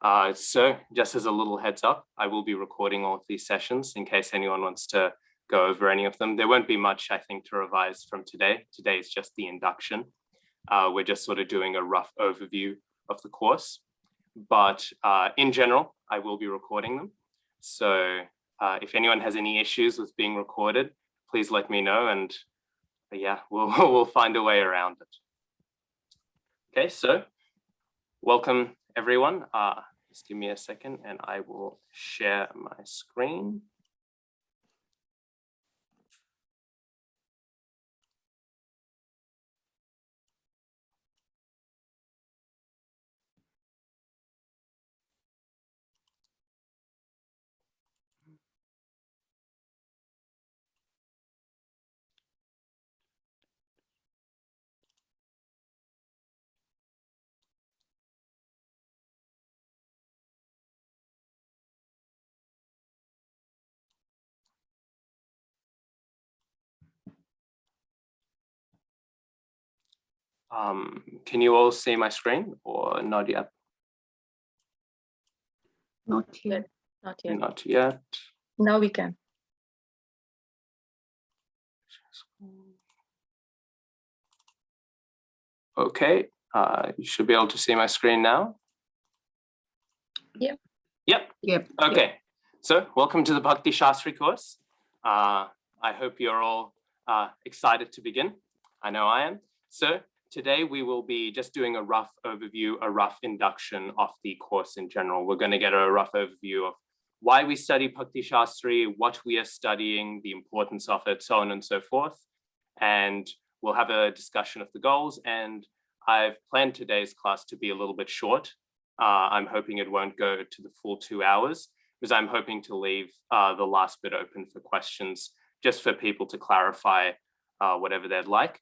So just as a little heads up, I will be recording all of these sessions in case anyone wants to go over any of them. There won't be much, I think, to revise from today. Today is just the induction. We're just sort of doing a rough overview of the course. But in general, I will be recording them. So if anyone has any issues with being recorded, please let me know, and yeah, we'll find a way around it. Okay, so welcome everyone. Just give me a second and I will share my screen. Can you all see my screen or not yet? Not yet. Not yet. Not yet. Now we can. Okay, you should be able to see my screen now. Yep. Yep. Okay, so welcome to the Bhakti-śāstrī course. I hope you're all excited to begin. I know I am. So today we will be just doing a rough overview, a rough induction of the course in general. We're going to get a rough overview of why we study Bhakti-śāstrī, what we are studying, the importance of it, so on and so forth. And we'll have a discussion of the goals. And I've planned today's class to be a little bit short. I'm hoping it won't go to the full 2 hours, because I'm hoping to leave the last bit open for questions, just for people to clarify whatever they'd like.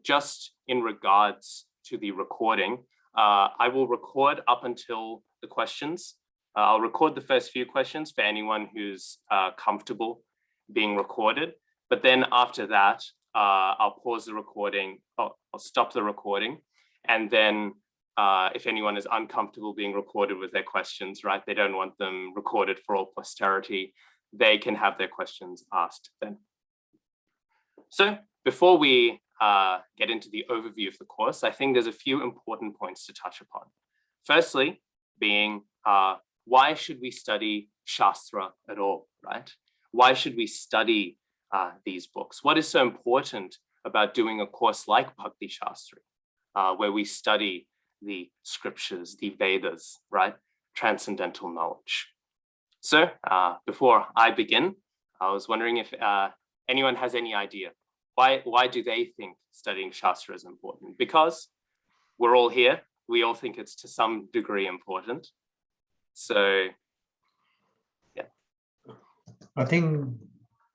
Just in regards to the recording, I will record up until the questions. I'll record the first few questions for anyone who's comfortable being recorded. But then after that, I'll pause the recording, I'll stop the recording. And then if anyone is uncomfortable being recorded with their questions, right, they don't want them recorded for all posterity, they can have their questions asked then. So before we get into the overview of the course, I think there's a few important points to touch upon. Firstly, being why should we study Shastra at all, right? Why should we study these books? What is so important about doing a course like Bhakti-śāstrī, where we study the scriptures, the Vedas, right? Transcendental knowledge. So before I begin, I was wondering if anyone has any idea. Why do they think studying Shastra is important? Because we're all here. We all think it's to some degree important. So, yeah. I think,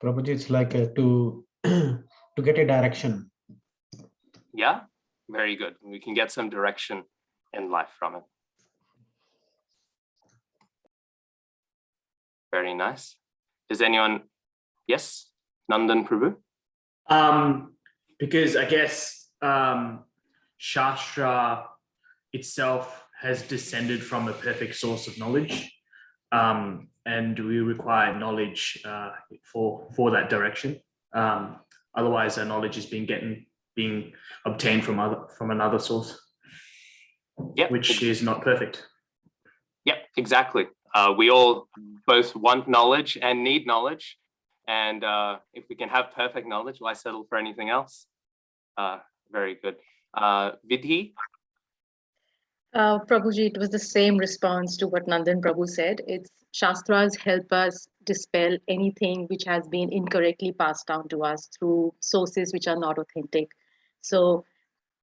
Prabhuji, it's like to get a direction. Yeah, very good. We can get some direction in life from it. Very nice. Does anyone? Yes, Nandan Prabhu? Because I guess Shastra itself has descended from a perfect source of knowledge, and we require knowledge for that direction. Otherwise, our knowledge is being obtained from another source, which is not perfect. Yeah, exactly. We all both want knowledge and need knowledge. And if we can have perfect knowledge, why settle for anything else? Very good. Vidhi? Prabhuji, it was the same response to what Nandan Prabhu said. It's Shastras help us dispel anything which has been incorrectly passed down to us through sources which are not authentic. So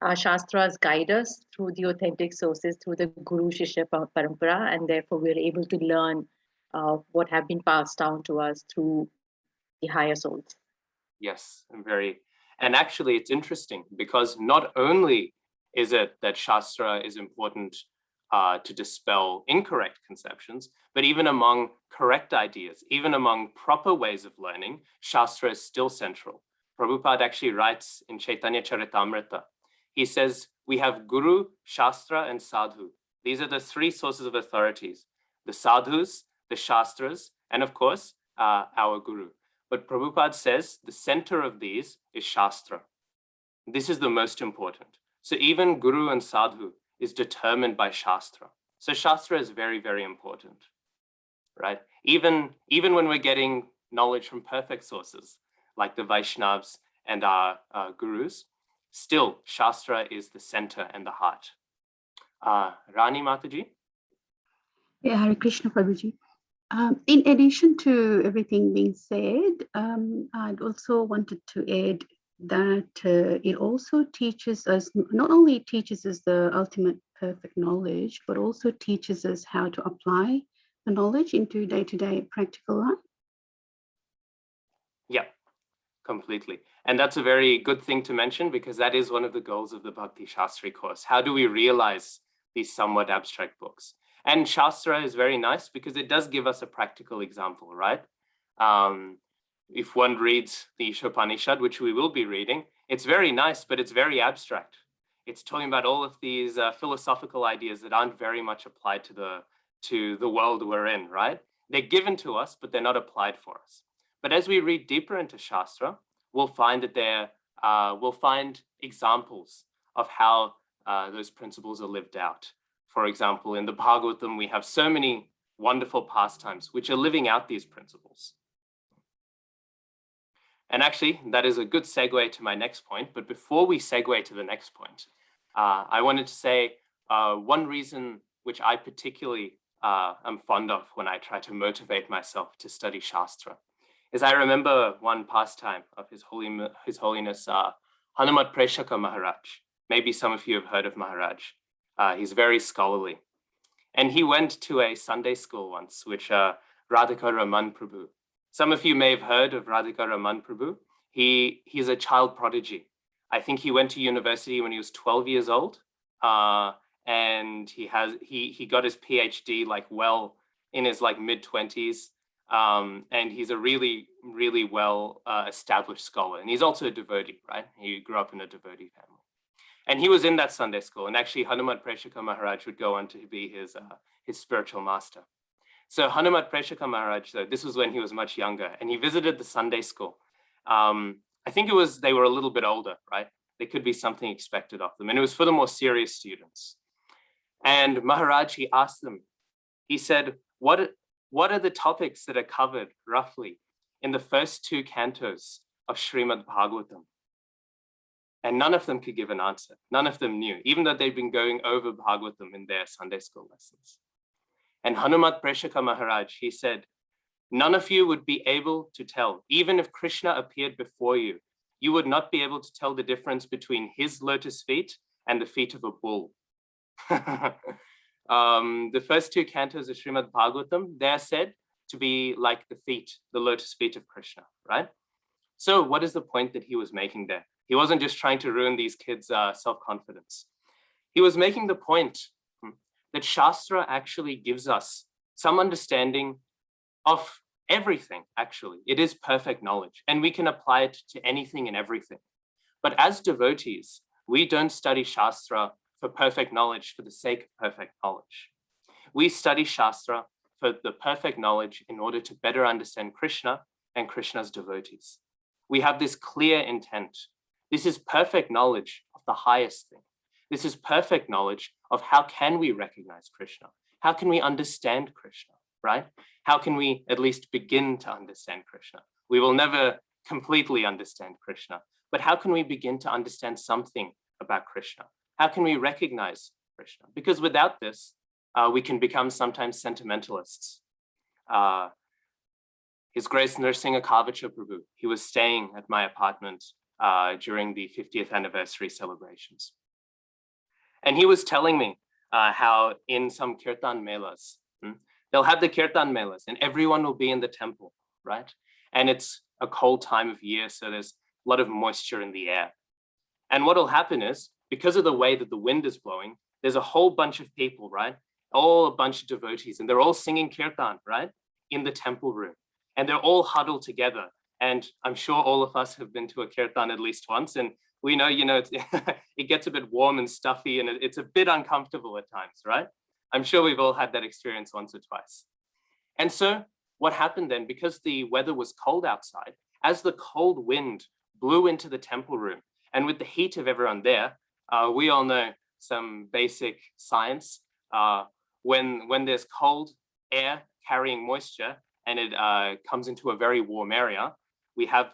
our Shastras guide us through the authentic sources, through the Guru Shishya Parampara, and therefore we're able to learn what have been passed down to us through the higher souls. Yes, and actually it's interesting because not only is it that Shastra is important to dispel incorrect conceptions, but even among correct ideas, even among proper ways of learning, Shastra is still central. Prabhupada actually writes in Chaitanya Charitamrita, he says, we have Guru, Shastra, and Sadhu. These are the three sources of authorities: the sadhus, the shastras, and of course, our guru. But Prabhupada says the center of these is shastra. This is the most important. So even guru and sadhu is determined by shastra. So shastra is very, very important, right? Even when we're getting knowledge from perfect sources, like the Vaishnavas and our gurus, still shastra is the center and the heart. Rani Mataji? Yeah, Hare Krishna Prabhuji. In addition to everything being said, I'd also wanted to add that it also teaches us, not only teaches us the ultimate perfect knowledge, but also teaches us how to apply the knowledge into day-to-day practical life. Yeah, completely. And that's a very good thing to mention, because that is one of the goals of the Bhakti-śāstrī course. How do we realize these somewhat abstract books? And Shastra is very nice because it does give us a practical example, right? If one reads the Gitopanisad, which we will be reading, it's very nice, but it's very abstract. It's talking about all of these philosophical ideas that aren't very much applied to the world we're in, right? They're given to us, but they're not applied for us. But as we read deeper into Shastra, we'll find that we'll find examples of how those principles are lived out. For example, in the Bhagavatam, we have so many wonderful pastimes which are living out these principles. And actually, that is a good segue to my next point. But before we segue to the next point, I wanted to say one reason which I particularly am fond of when I try to motivate myself to study Shastra is I remember one pastime of His Holiness Hanumat Preshaka Maharaj. Maybe some of you have heard of Maharaj. He's very scholarly. And he went to a Sunday school once, which Radhika Raman Prabhu. Some of you may have heard of Radhika Raman Prabhu. He's a child prodigy. I think he went to university when he was 12 years old. And he got his PhD like well in his like mid-20s. And he's a really, really well established scholar. And he's also a devotee, right? He grew up in a devotee family. And he was in that Sunday school. And actually, Hanumat Preshaka Maharaj would go on to be his spiritual master. So Hanumat Preshaka Maharaj, though, this was when he was much younger, and he visited the Sunday school. I think they were a little bit older, right? There could be something expected of them. And it was for the more serious students. And Maharaj, he asked them, he said, what are the topics that are covered roughly in the first two cantos of Srimad Bhagavatam? And none of them could give an answer. None of them knew, even though they'd been going over Bhagavatam in their Sunday school lessons. And Hanumat Preshaka Maharaj, he said, none of you would be able to tell, even if Krishna appeared before you, you would not be able to tell the difference between his lotus feet and the feet of a bull. The first two cantos of Srimad Bhagavatam, they're said to be like the lotus feet of Krishna, right? So what is the point that he was making there? He wasn't just trying to ruin these kids' self-confidence. He was making the point that Shastra actually gives us some understanding of everything, actually. It is perfect knowledge, and we can apply it to anything and everything. But as devotees, we don't study Shastra for perfect knowledge for the sake of perfect knowledge. We study Shastra for the perfect knowledge in order to better understand Krishna and Krishna's devotees. We have this clear intent. This is perfect knowledge of the highest thing. This is perfect knowledge of how can we recognize Krishna? How can we understand Krishna, right? How can we at least begin to understand Krishna? We will never completely understand Krishna, but how can we begin to understand something about Krishna? How can we recognize Krishna? Because without this, we can become sometimes sentimentalists. His Grace Nrsimha Kavacha Prabhu, he was staying at my apartment during the 50th anniversary celebrations. And he was telling me how in some kirtan melas, they'll have the kirtan melas and everyone will be in the temple, right? And it's a cold time of year, so there's a lot of moisture in the air. And what will happen is, because of the way that the wind is blowing, there's a whole bunch of people, right? A bunch of devotees, and they're all singing kirtan, right? In the temple room. And they're all huddled together. And I'm sure all of us have been to a kirtan at least once. And we know, it gets a bit warm and stuffy and it's a bit uncomfortable at times, right? I'm sure we've all had that experience once or twice. And so what happened then, because the weather was cold outside, as the cold wind blew into the temple room, and with the heat of everyone there, we all know some basic science. When there's cold air carrying moisture and it comes into a very warm area, we have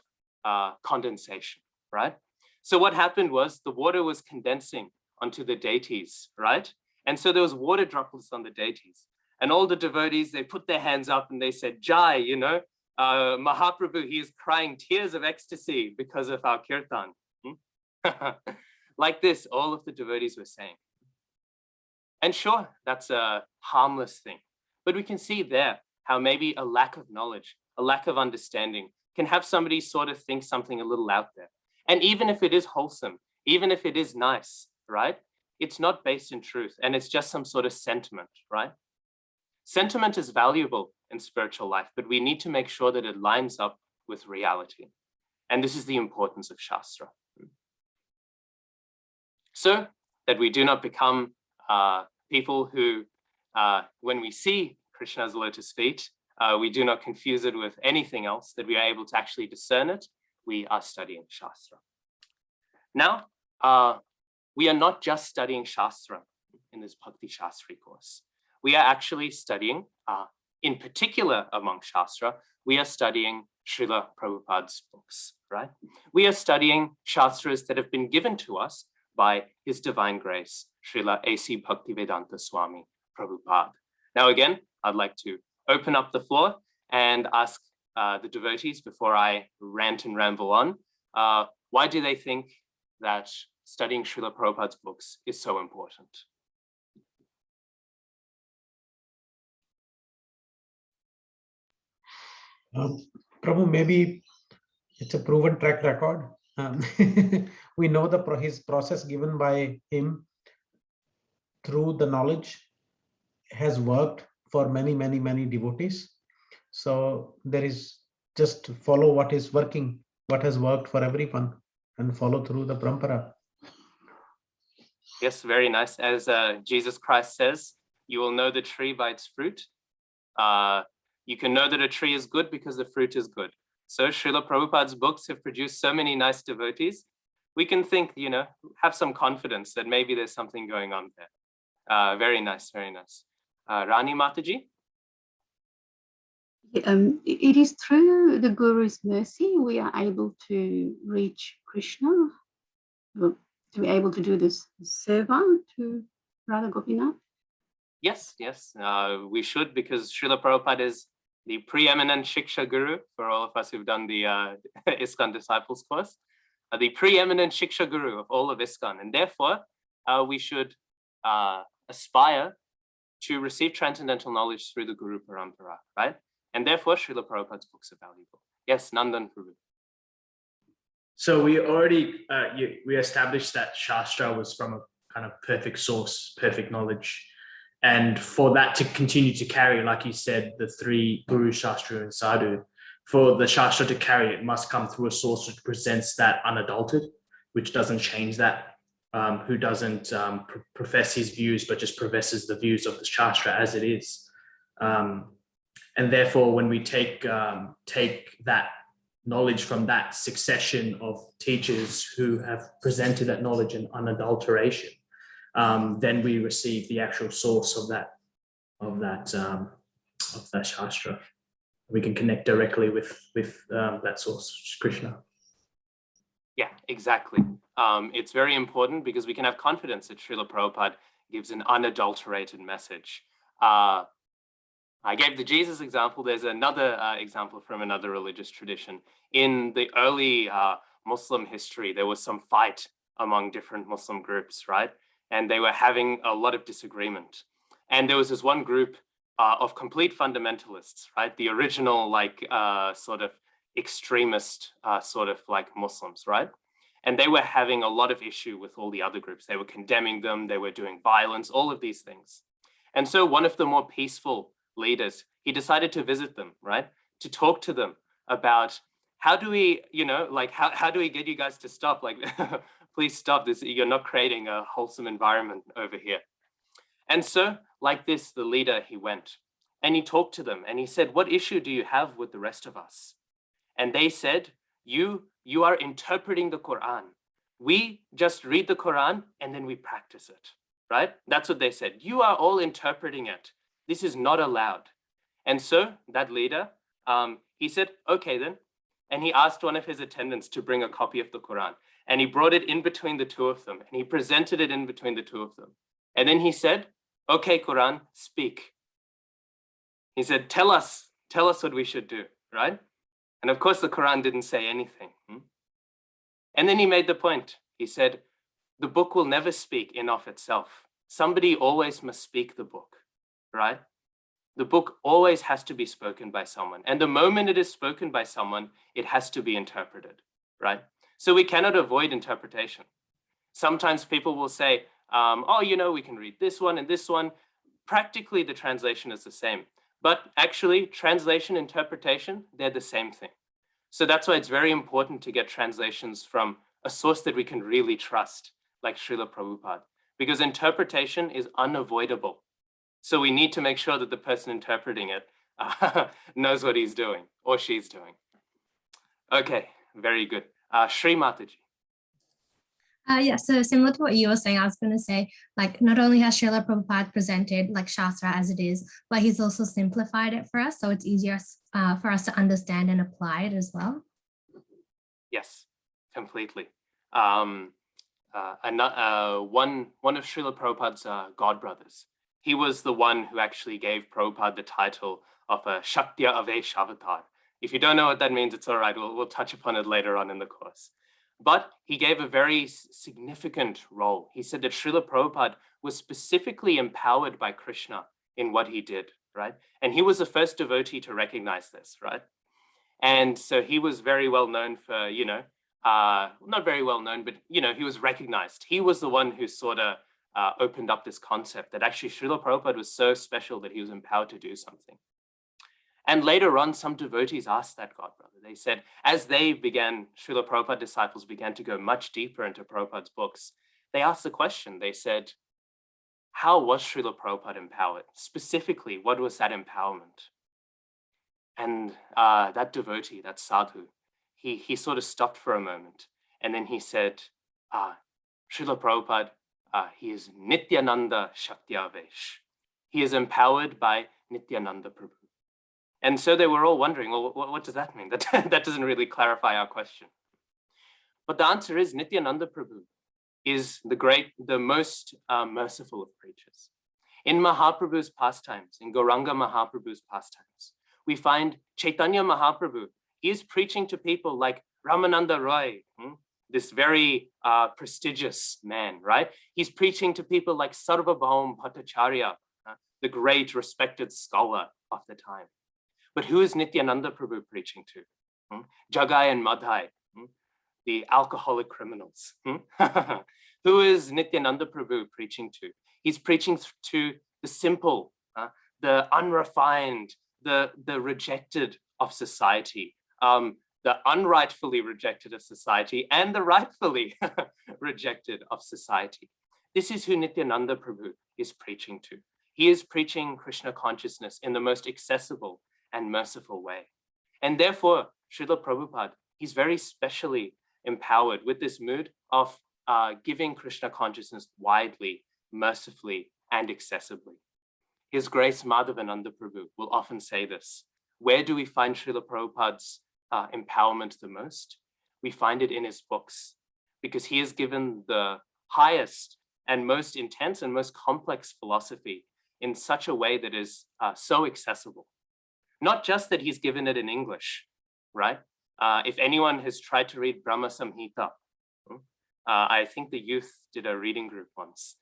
condensation, right? So what happened was the water was condensing onto the deities, right? And so there was water droplets on the deities. And all the devotees, they put their hands up and they said, Jai, you know, Mahaprabhu, he is crying tears of ecstasy because of our kirtan. Like this, all of the devotees were saying. And sure, that's a harmless thing. But we can see there how maybe a lack of knowledge, a lack of understanding can have somebody sort of think something a little out there. And even if it is wholesome, even if it is nice, right? It's not based in truth and it's just some sort of sentiment, right? Sentiment is valuable in spiritual life, but we need to make sure that it lines up with reality. And this is the importance of Shastra. So that we do not become people who, when we see Krishna's lotus feet, we do not confuse it with anything else, that we are able to actually discern it. We are studying Shastra. Now, we are not just studying Shastra in this Bhakti-śāstrī course. We are actually studying, in particular among Shastra, we are studying Srila Prabhupada's books, right? We are studying Shastras that have been given to us by His Divine Grace, Srila A.C. Bhaktivedanta Swami Prabhupada. Now again, I'd like to open up the floor and ask the devotees, before I rant and ramble on, why do they think that studying Srila Prabhupada's books is so important? Prabhu, maybe it's a proven track record. We know his process given by him through the knowledge has worked for many, many, many devotees. So there is just follow what is working, what has worked for everyone, and follow through the parampara. Yes, very nice. As Jesus Christ says, you will know the tree by its fruit. You can know that a tree is good because the fruit is good. So Srila Prabhupada's books have produced so many nice devotees. We can think, you know, have some confidence that maybe there's something going on there. Very nice, very nice. Rani Mataji? It is through the Guru's mercy we are able to reach Krishna, to be able to do this seva to Radha Gopinath. Yes, yes, we should, because Srila Prabhupada is the preeminent Shiksha Guru for all of us who've done the ISKCON Disciples course, the preeminent Shiksha Guru of all of ISKCON, and therefore we should aspire to receive transcendental knowledge through the Guru Parampara, right? And therefore Srila Prabhupada's books are valuable. Yes, Nandan Prabhu. So we already, we established that Shastra was from a kind of perfect source, perfect knowledge. And for that to continue to carry, like you said, the three Guru, Shastra, and Sadhu, for the Shastra to carry, it must come through a source which presents that unadulterated, which doesn't change that, who doesn't profess his views, but just professes the views of the Shastra as it is. And therefore, when we take that knowledge from that succession of teachers who have presented that knowledge in unadulteration, then we receive the actual source of that Shastra. We can connect directly with that source, which is Krishna. Yeah, exactly. It's very important because we can have confidence that Srila Prabhupada gives an unadulterated message. I gave the Jesus example. There's another example from another religious tradition. In the early Muslim history, there was some fight among different Muslim groups, right? And they were having a lot of disagreement. And there was this one group of complete fundamentalists, right? The original, like, sort of extremist, sort of like Muslims, right? And they were having a lot of issue with all the other groups. They were condemning them. They were doing violence, all of these things. And so one of the more peaceful leaders, he decided to visit them, right? To talk to them about how do we, you know, like, how do we get you guys to stop? Like, please stop this. You're not creating a wholesome environment over here. And so like this, the leader, he went and he talked to them and he said, what issue do you have with the rest of us? And they said, you are interpreting the Quran. We just read the Quran and then we practice it, right? That's what they said. You are all interpreting it. This is not allowed. And so that leader, he said, okay then. And he asked one of his attendants to bring a copy of the Quran. And he brought it in between the two of them. And he presented it in between the two of them. And then he said, okay, Quran, speak. He said, tell us what we should do, right? And of course, the Quran didn't say anything. And then he made the point. He said, the book will never speak in of itself. Somebody always must speak the book, right? The book always has to be spoken by someone. And the moment it is spoken by someone, it has to be interpreted, right? So we cannot avoid interpretation. Sometimes people will say, oh, we can read this one and this one. Practically, the translation is the same. But actually, translation, interpretation, they're the same thing. So that's why it's very important to get translations from a source that we can really trust, like Srila Prabhupada, because interpretation is unavoidable. So we need to make sure that the person interpreting it knows what he's doing or she's doing. Okay, very good. Shri Mataji. Yeah, so similar to what you were saying, I was going to say, like, not only has Srila Prabhupada presented like Shastra as it is, but he's also simplified it for us. So it's easier for us to understand and apply it as well. Yes, completely. One of Srila Prabhupada's godbrothers, he was the one who actually gave Prabhupada the title of a Shaktya Avesh Avatar. If you don't know what that means, it's all right. We'll touch upon it later on in the course. But he gave a very significant role. He said that Srila Prabhupada was specifically empowered by Krishna in what he did, right? And he was the first devotee to recognize this, right? And so he was very well known for, not very well known, but, he was recognized. He was the one who sort of opened up this concept that actually Srila Prabhupada was so special that he was empowered to do something. And later on, some devotees asked that godbrother. They said, as they began, Srila Prabhupada disciples began to go much deeper into Prabhupada's books, they asked the question, they said, how was Srila Prabhupada empowered? Specifically, what was that empowerment? And that devotee, that sadhu, he sort of stopped for a moment. And then he said, Srila Prabhupada, he is Nityananda Shaktiavesh. He is empowered by Nityananda Prabhu. And so they were all wondering, well, what does that mean? That doesn't really clarify our question. But the answer is Nityananda Prabhu is the most merciful of preachers. In Mahaprabhu's pastimes, in Gauranga Mahaprabhu's pastimes, we find Chaitanya Mahaprabhu. He is preaching to people like Ramananda Roy, this very prestigious man, right? He's preaching to people like Sarvabhaum Bhattacharya, the great respected scholar of the time. But who is Nityananda Prabhu preaching to? Jagai and Madhai, the alcoholic criminals. Who is Nityananda Prabhu preaching to? He's preaching to the simple, the unrefined, the rejected of society, the unrightfully rejected of society, and the rightfully rejected of society. This is who Nityananda Prabhu is preaching to. He is preaching Krishna consciousness in the most accessible and merciful way. And therefore, Srila Prabhupada, he's very specially empowered with this mood of giving Krishna consciousness widely, mercifully, and accessibly. His Grace Madhavananda Prabhu will often say this. Where do we find Srila Prabhupada's empowerment the most? We find it in his books, because he has given the highest and most intense and most complex philosophy in such a way that is so accessible. Not just that he's given it in English, right? If anyone has tried to read Brahma Samhita, I think the youth did a reading group once.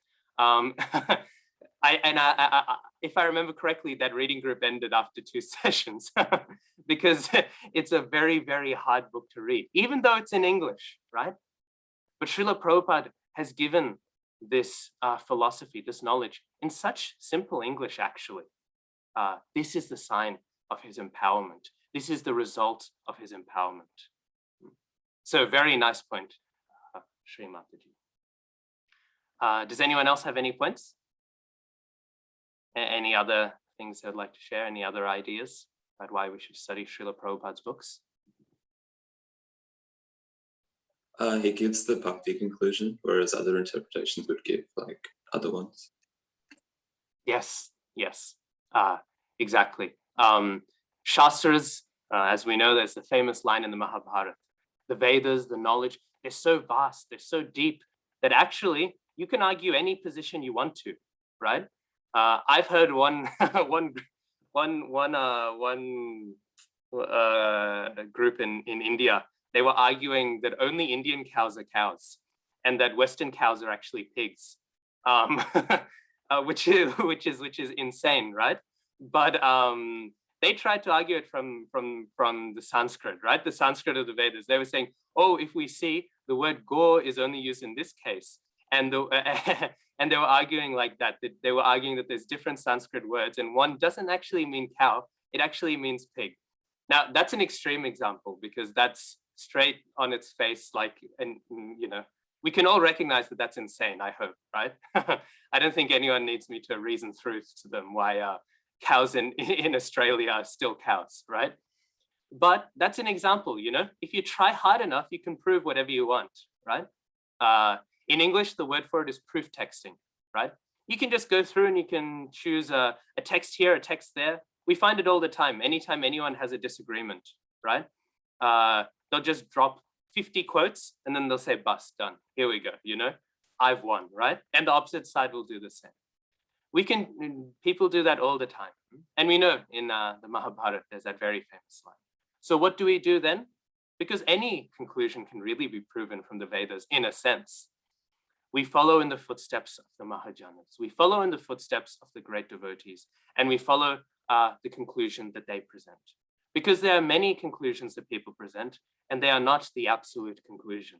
If I remember correctly, that reading group ended after 2 sessions because it's a very, very hard book to read, even though it's in English, right? But Srila Prabhupada has given this philosophy, this knowledge in such simple English, actually. This is the sign of his empowerment. This is the result of his empowerment. So very nice point, Shri Mataji. Does anyone else have any points? Any other things I'd like to share? Any other ideas about why we should study Srila Prabhupada's books? He gives the bhakti conclusion, whereas other interpretations would give like other ones. Yes, yes, exactly. Shastras, as we know, there's the famous line in the Mahabharata, the Vedas, the knowledge, they're so vast, they're so deep that actually you can argue any position you want to, right? I've heard one group in India, they were arguing that only Indian cows are cows and that Western cows are actually pigs, which is insane, right? But they tried to argue it from the Sanskrit, right? The Sanskrit of the Vedas. They were saying, oh, if we see the word go is only used in this case, and and they were arguing like that. They were arguing that there's different Sanskrit words, and one doesn't actually mean cow; it actually means pig. Now that's an extreme example because that's straight on its face, like, and you know, we can all recognize that that's insane. I hope, right? I don't think anyone needs me to reason through to them why cows in Australia are still cows, right? But that's an example, you know, if you try hard enough, you can prove whatever you want, right? In English, the word for it is proof texting, right? You can just go through and you can choose a text here, a text there. We find it all the time. Anytime anyone has a disagreement, right? They'll just drop 50 quotes and then they'll say, bus, done. Here we go, you know, I've won, right? And the opposite side will do the same. People do that all the time. And we know in the Mahabharata, there's that very famous line. So what do we do then? Because any conclusion can really be proven from the Vedas in a sense. We follow in the footsteps of the Mahajanas. We follow in the footsteps of the great devotees, and we follow the conclusion that they present. Because there are many conclusions that people present, and they are not the absolute conclusion.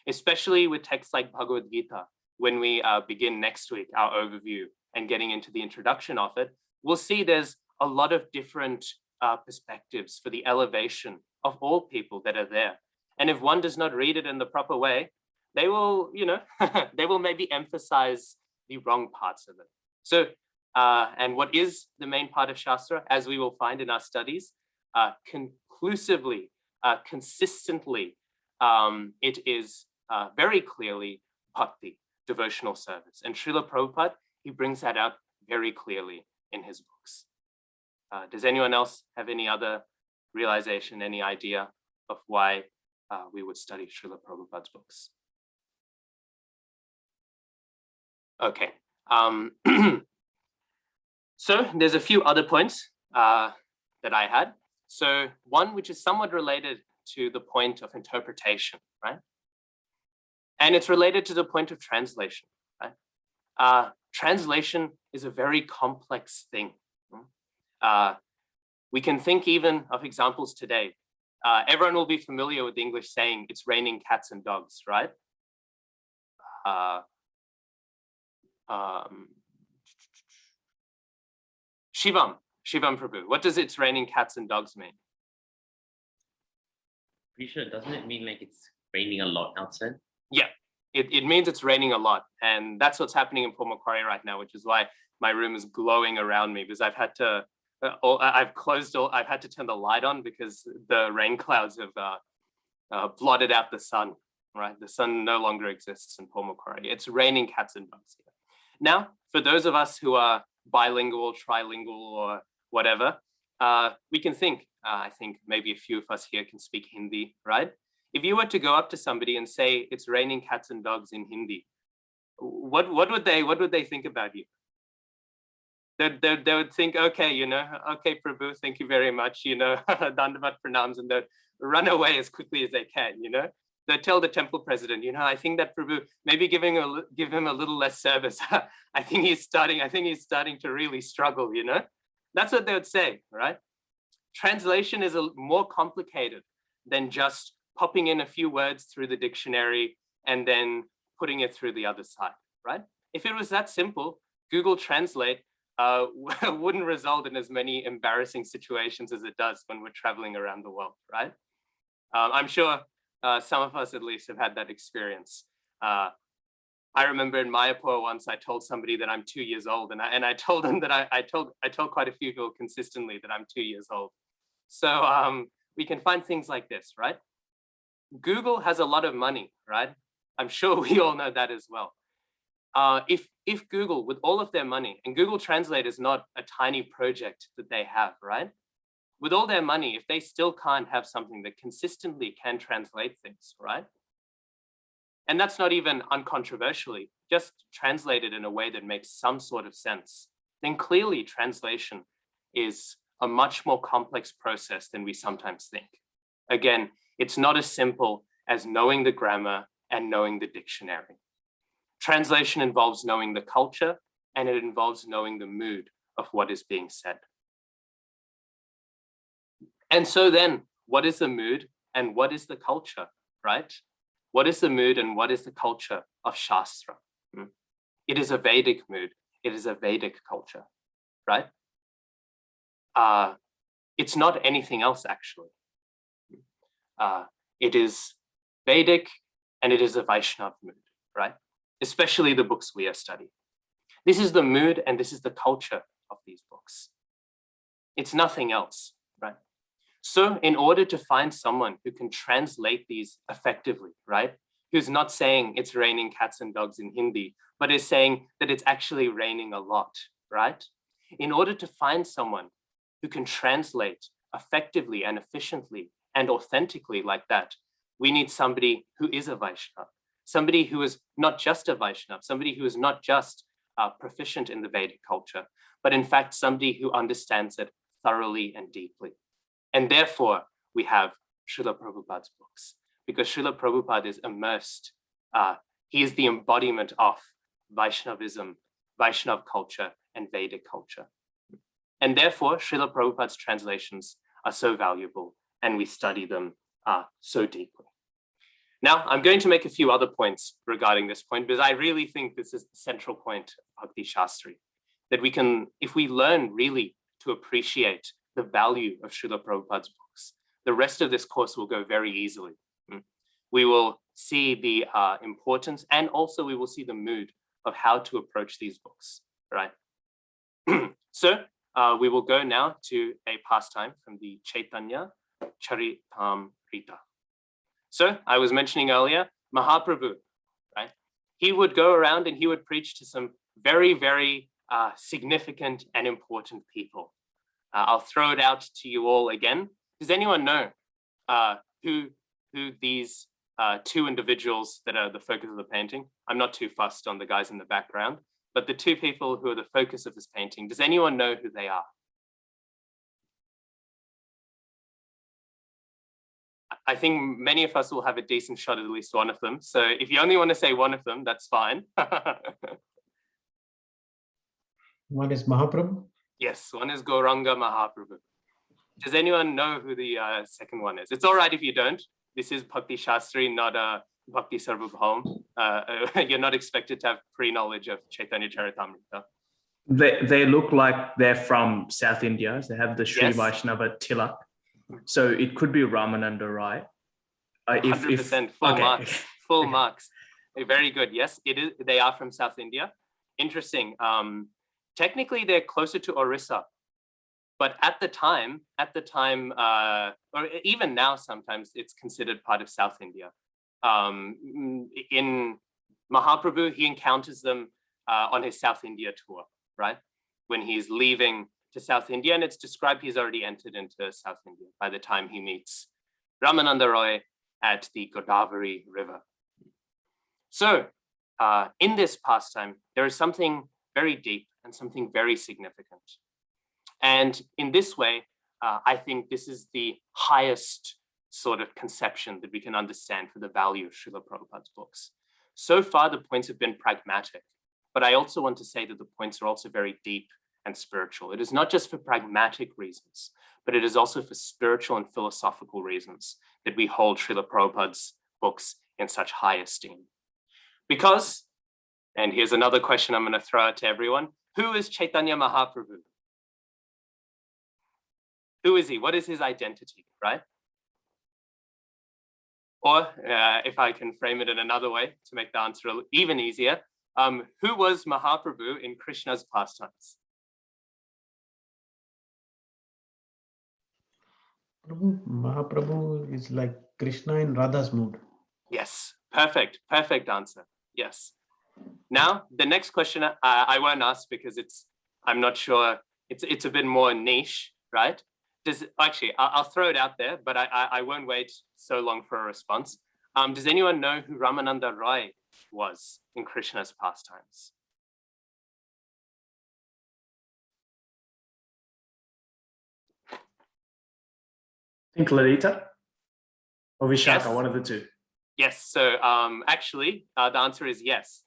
Especially with texts like Bhagavad-Gita, when we begin next week, our overview and getting into the introduction of it, we'll see there's a lot of different perspectives for the elevation of all people that are there. And if one does not read it in the proper way, they will, you know, they will maybe emphasize the wrong parts of it. So, and what is the main part of Shastra, as we will find in our studies, conclusively, consistently, it is very clearly bhakti, devotional service. And Srila Prabhupada, he brings that out very clearly in his books. Does anyone else have any other realization, any idea of why we would study Srila Prabhupada's books? Okay. So there's a few other points that I had. So one, which is somewhat related to the point of interpretation, right? And it's related to the point of translation, right? Translation is a very complex thing. We can think even of examples today. Everyone will be familiar with the English saying, it's raining cats and dogs, right? Shivam Prabhu, what does it's raining cats and dogs mean? Pretty sure, doesn't it mean like it's raining a lot outside? Yeah, it means it's raining a lot. And that's what's happening in Port Macquarie right now, which is why my room is glowing around me, because I've had to, I've had to turn the light on because the rain clouds have blotted out the sun, right? The sun no longer exists in Port Macquarie. It's raining cats and dogs here. Now, for those of us who are bilingual, trilingual, or whatever, we can think, I think maybe a few of us here can speak Hindi, right? If you were to go up to somebody and say, it's raining cats and dogs in Hindi, what would they think about you? They would think, okay, you know, okay, Prabhu, thank you very much, you know, Dandavat pranams, and they'd run away as quickly as they can, you know. They tell the temple president, you know, I think that Prabhu, maybe give him a little less service. I think he's starting to really struggle, you know. That's what they would say, right? Translation is more complicated than just popping in a few words through the dictionary and then putting it through the other side, right? If it was that simple, Google Translate wouldn't result in as many embarrassing situations as it does when we're traveling around the world, right? I'm sure some of us at least have had that experience. I remember in Mayapur once I told somebody that I'm 2 years old, and I told them that I told quite a few people consistently that I'm 2 years old. So we can find things like this, right? Google has a lot of money, right? I'm sure we all know that as well. If Google, with all of their money, and Google Translate is not a tiny project that they have, right? With all their money, if they still can't have something that consistently can translate things, right? And that's not even uncontroversially, just translate it in a way that makes some sort of sense, then clearly translation is a much more complex process than we sometimes think. Again, it's not as simple as knowing the grammar and knowing the dictionary. Translation involves knowing the culture, and it involves knowing the mood of what is being said. And so then, what is the mood and what is the culture, right? What is the mood and what is the culture of Shastra? It is a Vedic mood. It is a Vedic culture, right? It's not anything else, actually. It is Vedic and it is a Vaishnava mood, right? Especially the books we are studying. This is the mood and this is the culture of these books. It's nothing else, right? So in order to find someone who can translate these effectively, right? Who's not saying it's raining cats and dogs in Hindi, but is saying that it's actually raining a lot, right? In order to find someone who can translate effectively and efficiently and authentically like that, we need somebody who is a Vaishnava, somebody who is not just a Vaishnava, somebody who is not just proficient in the Vedic culture, but in fact, somebody who understands it thoroughly and deeply. And therefore, we have Srila Prabhupada's books, because Srila Prabhupada is immersed. He is the embodiment of Vaishnavism, Vaishnav culture, and Vedic culture. And therefore, Srila Prabhupada's translations are so valuable, and we study them so deeply. Now, I'm going to make a few other points regarding this point, because I really think this is the central point of Bhakti-śāstrī, that we can, if we learn really to appreciate the value of Srila Prabhupada's books, the rest of this course will go very easily. We will see the importance, and also we will see the mood of how to approach these books, right? So we will go now to a pastime from the Chaitanya Charitamrita. So I was mentioning earlier, Mahaprabhu, right? He would go around and he would preach to some very, very significant and important people. I'll throw it out to you all again. Does anyone know who these two individuals that are the focus of the painting? I'm not too fussed on the guys in the background, but the two people who are the focus of this painting, does anyone know who they are? I think many of us will have a decent shot at least one of them. So if you only want to say one of them, that's fine. One is Mahaprabhu? Yes, one is Gauranga Mahaprabhu. Does anyone know who the second one is? It's all right if you don't. This is Bhakti-śāstrī, not Bhakti Sarvabhaum. You're not expected to have pre-knowledge of Chaitanya Charitamrita. They look like they're from South India. They have the Sri Vaishnava Tilak. So it could be Ramananda Rai. 100%, full marks, full marks. Very good. Yes, it is. They are from South India. Interesting. Technically, they're closer to Orissa, but at the time, or even now, sometimes it's considered part of South India. In Mahaprabhu, he encounters them on his South India tour, right? When he's leaving to South India, and it's described he's already entered into South India by the time he meets Ramananda Roy at the Godavari River. So in this pastime, there is something very deep and something very significant. And in this way, I think this is the highest sort of conception that we can understand for the value of Srila Prabhupada's books. So far, the points have been pragmatic, but I also want to say that the points are also very deep and spiritual. It is not just for pragmatic reasons, but it is also for spiritual and philosophical reasons that we hold Srila Prabhupada's books in such high esteem. Because, and here's another question I'm going to throw out to everyone, who is Chaitanya Mahaprabhu? Who is he? What is his identity, right? Or if I can frame it in another way to make the answer even easier, who was Mahaprabhu in Krishna's pastimes? Mahaprabhu is like Krishna in Radha's mood. Yes, perfect answer. Yes. Now, the next question I won't ask because I'm not sure, it's a bit more niche, right? I'll throw it out there, but I won't wait so long for a response. Does anyone know who Ramananda Roy was in Krishna's pastimes? I think Lalita or Vishakha, Yes. one of the two. Yes, so actually, the answer is yes.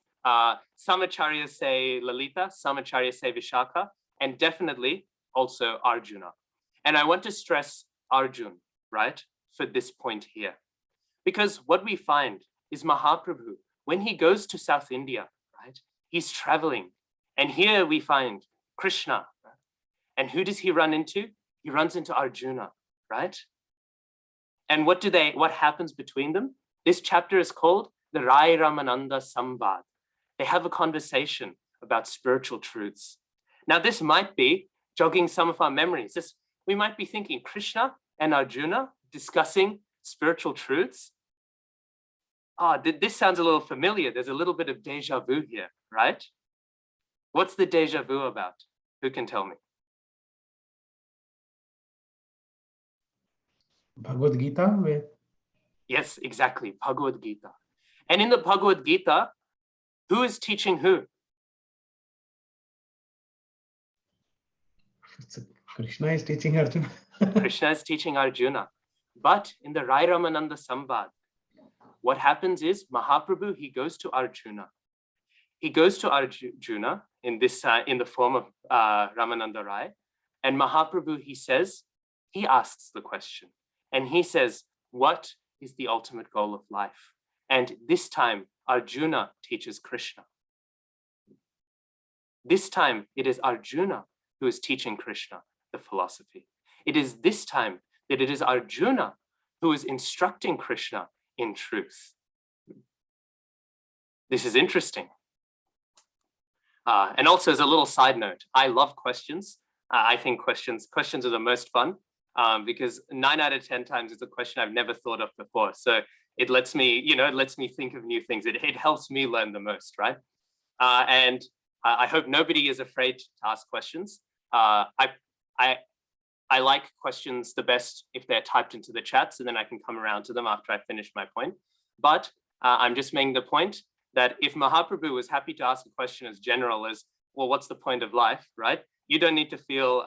Some acharyas say Lalita, some acharyas say Vishakha, and definitely also Arjuna. And I want to stress Arjuna, right, for this point here. Because what we find is Mahaprabhu, when he goes to South India, right, he's traveling. And here we find Krishna. Right? And who does he run into? He runs into Arjuna, right? And what happens between them? This chapter is called the Rai Ramananda Samvad. They have a conversation about spiritual truths. Now, this might be jogging some of our memories. We might be thinking Krishna and Arjuna discussing spiritual truths. This sounds a little familiar. There's a little bit of deja vu here, right? What's the deja vu about? Who can tell me? Bhagavad-Gita? Yes, exactly, Bhagavad-Gita. And in the Bhagavad-Gita, who is teaching who? Krishna is teaching Arjuna. Krishna is teaching Arjuna. But in the Rai Ramananda Samvad, what happens is Mahaprabhu, he goes to Arjuna. He goes to Arjuna in the form of Ramananda Rai. And Mahaprabhu, he asks the question. And he says, what is the ultimate goal of life? And this time, Arjuna teaches Krishna. This time, it is Arjuna who is teaching Krishna the philosophy. It is this time that it is Arjuna who is instructing Krishna in truth. This is interesting. And also as a little side note, I love questions. I think questions are the most fun because 9 out of 10 times it's a question I've never thought of before. So it lets me, think of new things. It helps me learn the most, right? And I hope nobody is afraid to ask questions. I like questions the best if they're typed into the chat, so then I can come around to them after I finish my point. But I'm just making the point that if Mahaprabhu was happy to ask a question as general as, well, what's the point of life, right? You don't need to feel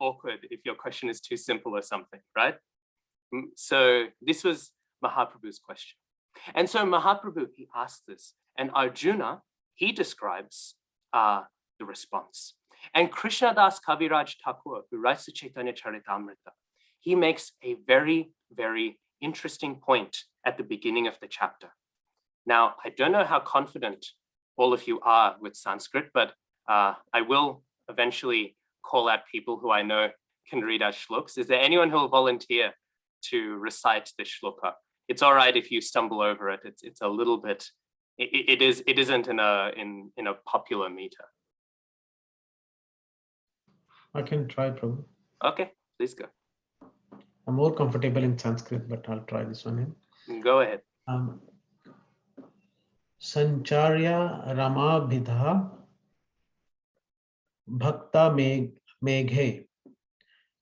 awkward if your question is too simple or something, right? So this was Mahaprabhu's question. And so Mahaprabhu, he asked this, and Arjuna, he describes the response. And Krishna Das Kaviraj Thakur, who writes the Chaitanya Charitamrita, he makes a very, very interesting point at the beginning of the chapter. Now, I don't know how confident all of you are with Sanskrit, but I will eventually call out people who I know can read our shlokas. Is there anyone who will volunteer to recite the shloka? It's all right if you stumble over it. It's a little bit, it isn't in a popular meter. I can try, Prabhu. Okay, please go. I'm more comfortable in Sanskrit, but I'll try this one. Go ahead. Sancharya Ramabhidha Bhakta Meghe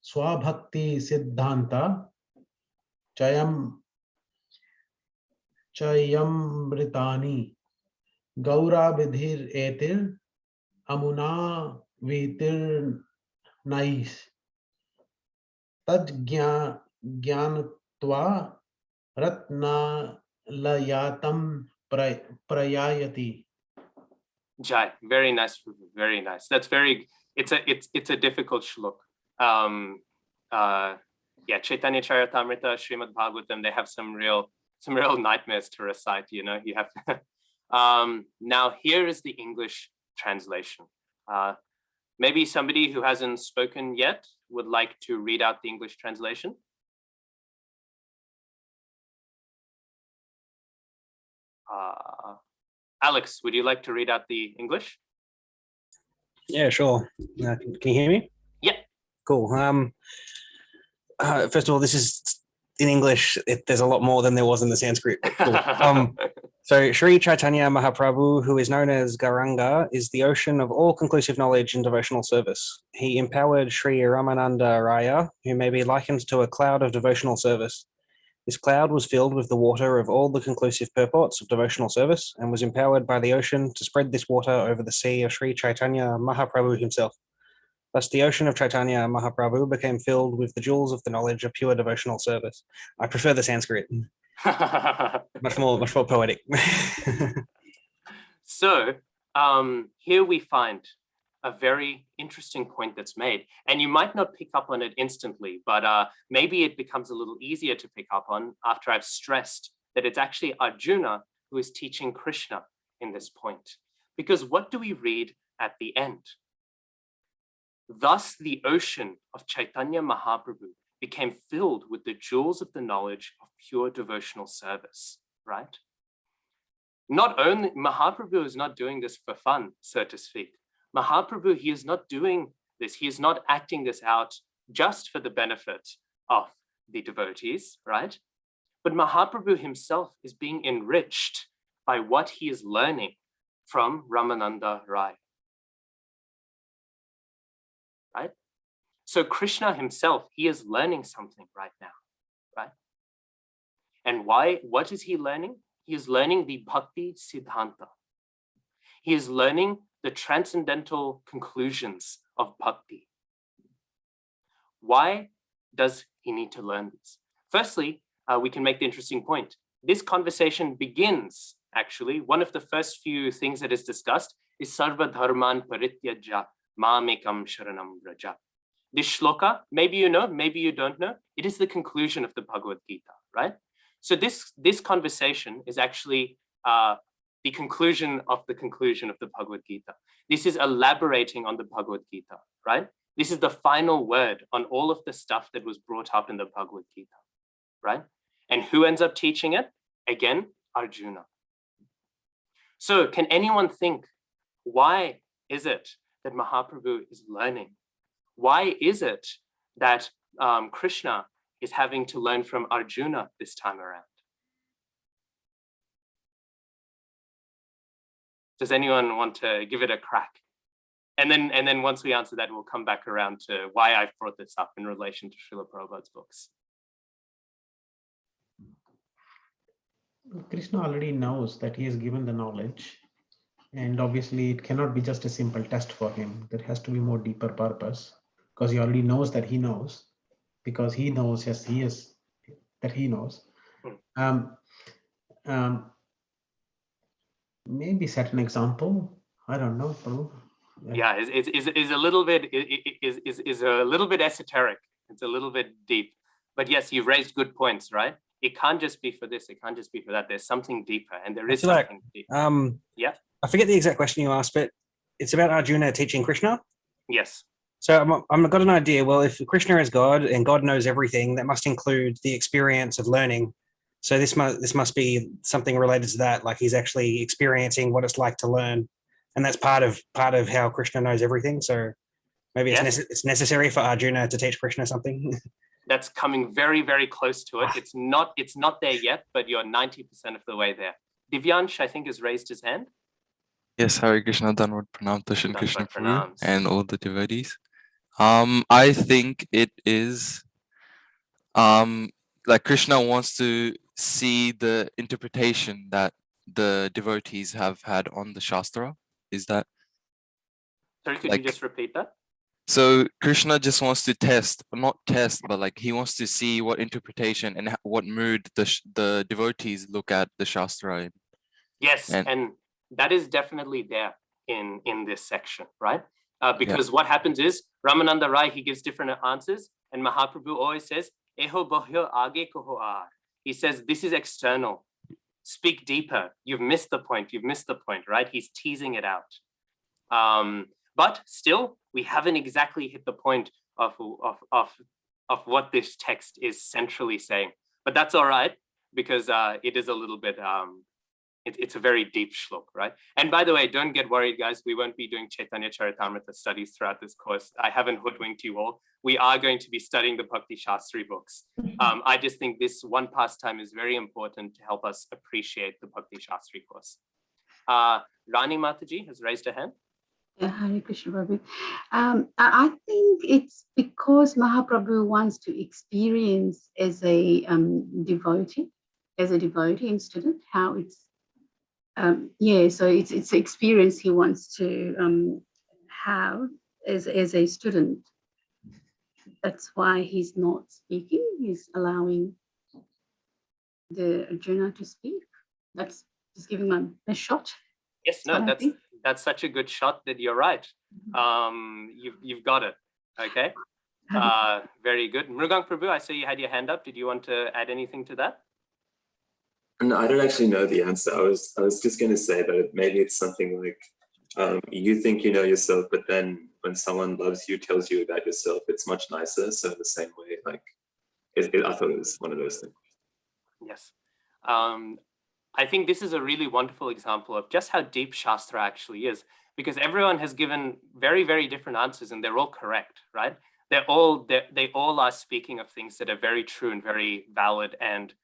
Swabhakti Siddhanta Chayamritani Gaura Vidhir Etir Amuna Vitir Nais Tad Gyanatva Ratna Layatam Prayayati. Jai, very nice, very nice. That's it's a difficult shlok. Yeah, Chaitanya Charitamrita, Srimad Bhagavatam, they have some real nightmares to recite, you have to. Now here is the English translation. Maybe somebody who hasn't spoken yet would like to read out the English translation. Alex, would you like to read out the English? Yeah, sure. Can you hear me? Yeah. Cool. First of all, this is in English. There's a lot more than there was in the Sanskrit. Cool. So Sri Chaitanya Mahaprabhu, who is known as Gauranga, is the ocean of all conclusive knowledge and devotional service. He empowered Sri Ramananda Raya, who may be likened to a cloud of devotional service. This cloud was filled with the water of all the conclusive purports of devotional service and was empowered by the ocean to spread this water over the sea of Sri Chaitanya Mahaprabhu himself. Thus, the ocean of Chaitanya Mahaprabhu became filled with the jewels of the knowledge of pure devotional service. I prefer the Sanskrit. much more poetic. So here we find a very interesting point that's made, and you might not pick up on it instantly, but maybe it becomes a little easier to pick up on after I've stressed that it's actually Arjuna who is teaching Krishna in this point. Because what do we read at the end? Thus the ocean of Chaitanya Mahaprabhu became filled with the jewels of the knowledge of pure devotional service, right? Not only, Mahaprabhu is not doing this for fun, so to speak. Mahaprabhu, he is not doing this, he is not acting this out just for the benefit of the devotees, right? But Mahaprabhu himself is being enriched by what he is learning from Ramananda Raya. Right? So Krishna himself, he is learning something right now, right? And why? What is he learning? He is learning the Bhakti Siddhanta. He is learning the transcendental conclusions of Bhakti. Why does he need to learn this? Firstly, we can make the interesting point. This conversation begins, actually, one of the first few things that is discussed is Sarva Dharman Parityaja Mamekam Sharanam Vraja. This shloka, maybe you know, maybe you don't know, it is the conclusion of the Bhagavad-Gita, right? So this conversation is actually the conclusion of the Bhagavad-Gita. This is elaborating on the Bhagavad-Gita, right? This is the final word on all of the stuff that was brought up in the Bhagavad-Gita, right? And who ends up teaching it? Again, Arjuna. So can anyone think, why is it that Mahaprabhu is learning? Why is it that Krishna is having to learn from Arjuna this time around? Does anyone want to give it a crack? And then once we answer that, we'll come back around to why I've brought this up in relation to Srila Prabhupada's books. Krishna already knows that he is given the knowledge, and obviously it cannot be just a simple test for him. There has to be more deeper purpose, because he already knows that he knows, because he knows, yes, he is, that he knows. Maybe set an example. I don't know, Prabhu. Yeah, is a little bit esoteric. It's a little bit deep, but yes, you've raised good points, right? It can't just be for this. It can't just be for that. There's something deeper, and there is something deeper. Yeah. I forget the exact question you asked, but it's about Arjuna teaching Krishna. Yes. So I've got an idea. Well, if Krishna is God and God knows everything, that must include the experience of learning. So this must be something related to that, like he's actually experiencing what it's like to learn, and that's part of how Krishna knows everything. So maybe it's necessary for Arjuna to teach Krishna something. That's coming very, very close to it. It's not there yet, but you're 90% of the way there. Divyansh, I think, has raised his hand. Yes, Hare Krishna, Danvat Pranam, Toshan Krishna Prabhu, and all the devotees. I think it is like Krishna wants to see the interpretation that the devotees have had on the Shastra. Is that? Sorry, could you just repeat that? So Krishna just wants to not test, but like he wants to see what interpretation and what mood the devotees look at the Shastra in. Yes, and that is definitely there in this section, right? Because what happens is Ramananda Rai, he gives different answers, and Mahaprabhu always says, "Eho bahyo age koho aar." He says, "This is external. Speak deeper. You've missed the point. You've missed the point," right? He's teasing it out. But still, we haven't exactly hit the point of what this text is centrally saying. But that's all right, because it is a little bit It's a very deep shlok, right? And by the way, don't get worried, guys. We won't be doing Chaitanya Charitamrita studies throughout this course. I haven't hoodwinked you all. We are going to be studying the Bhakti-śāstrī books. I just think this one pastime is very important to help us appreciate the Bhakti-śāstrī course. Rani Mataji has raised her hand. Hare Krishna Prabhu. I think it's because Mahaprabhu wants to experience as a devotee and student, how it's so it's experience he wants to have as a student. That's why he's not speaking. He's allowing the Arjuna to speak. That's just giving my best shot. Yes, no, that's such a good shot that you're right. You've got it. Okay. Very good. Mrugank Prabhu, I saw you had your hand up. Did you want to add anything to that? No, I don't actually know the answer. I was just going to say that maybe it's something like you think you know yourself, but then when someone loves you, tells you about yourself, it's much nicer. So in the same way, like I thought it was one of those things. Yes. I think this is a really wonderful example of just how deep Shastra actually is, because everyone has given very, very different answers and they're all correct, right? They all are speaking of things that are very true and very valid, and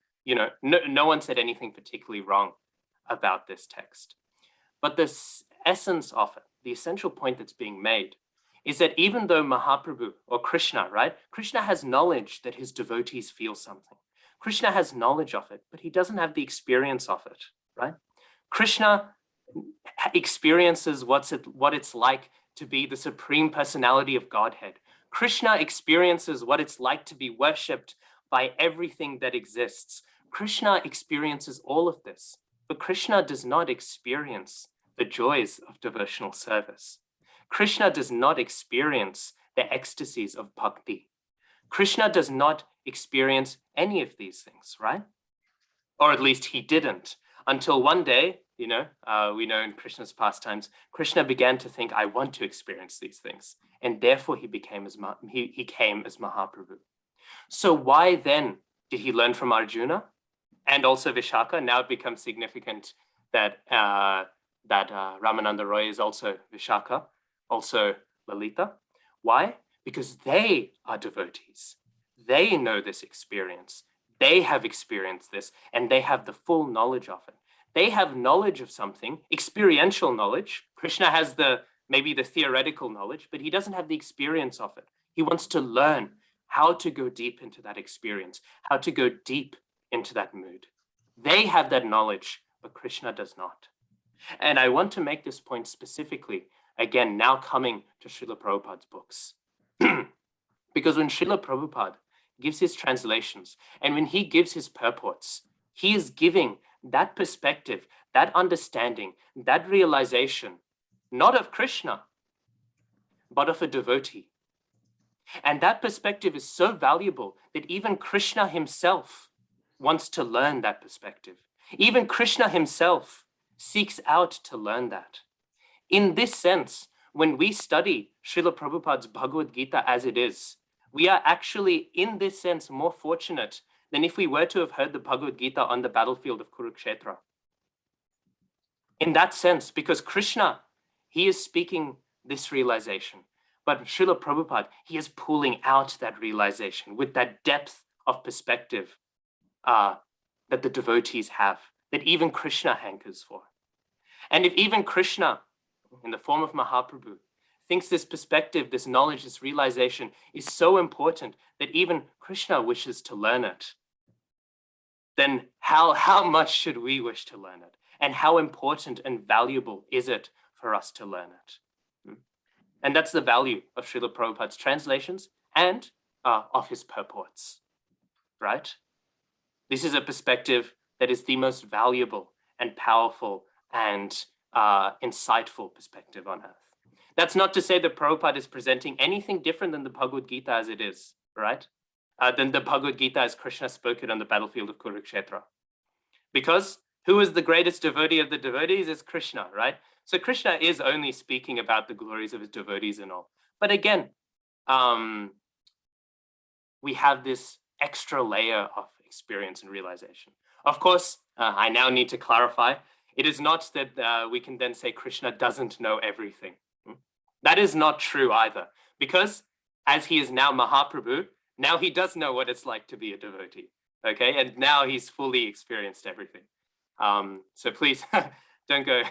no one said anything particularly wrong about this text. But the essence of it, the essential point that's being made, is that even though Mahaprabhu or Krishna, right? Krishna has knowledge that his devotees feel something. Krishna has knowledge of it, but he doesn't have the experience of it, right? Krishna experiences what it's like to be the supreme personality of Godhead. Krishna experiences what it's like to be worshipped by everything that exists. Krishna experiences all of this, but Krishna does not experience the joys of devotional service. Krishna does not experience the ecstasies of bhakti. Krishna does not experience any of these things, right? Or at least he didn't, until one day, we know in Krishna's pastimes, Krishna began to think, I want to experience these things. And therefore he came as Mahaprabhu. So why then did he learn from Arjuna and also Visakha? Now it becomes significant that Ramananda Roy is also Visakha, also Lalita. Why? Because they are devotees. They know this experience. They have experienced this, and they have the full knowledge of it. They have knowledge of something, experiential knowledge. Krishna has maybe the theoretical knowledge, but he doesn't have the experience of it. He wants to learn how to go deep into that experience, how to go deep into that mood. They have that knowledge, but Krishna does not. And I want to make this point specifically, again, now coming to Srila Prabhupada's books. Because when Srila Prabhupada gives his translations and when he gives his purports, he is giving that perspective, that understanding, that realization, not of Krishna, but of a devotee. And that perspective is so valuable that even Krishna himself wants to learn that perspective. Even Krishna himself seeks out to learn that. In this sense, when we study Srila Prabhupada's Bhagavad-Gita as it is, we are actually, in this sense, more fortunate than if we were to have heard the Bhagavad-Gita on the battlefield of Kurukshetra. In that sense, because Krishna, he is speaking this realization, but Srila Prabhupada, he is pulling out that realization with that depth of perspective that the devotees have, that even Krishna hankers for. And if even Krishna, in the form of Mahaprabhu, thinks this perspective, this knowledge, this realization is so important that even Krishna wishes to learn it, then how much should we wish to learn it? And how important and valuable is it for us to learn it? And that's the value of Srila Prabhupada's translations and of his purports, right? This is a perspective that is the most valuable and powerful and insightful perspective on earth. That's not to say that Prabhupada is presenting anything different than the Bhagavad-Gita as it is, right? Than the Bhagavad-Gita as Krishna spoke it on the battlefield of Kurukshetra. Because who is the greatest devotee of the devotees is Krishna, right? So Krishna is only speaking about the glories of his devotees and all. But again, we have this extra layer of experience and realization. Of course, I now need to clarify, It is not that we can then say Krishna doesn't know everything. That is not true either, because as he is now Mahaprabhu, now he does know what it's like to be a devotee. Okay, and now he's fully experienced everything. So please don't go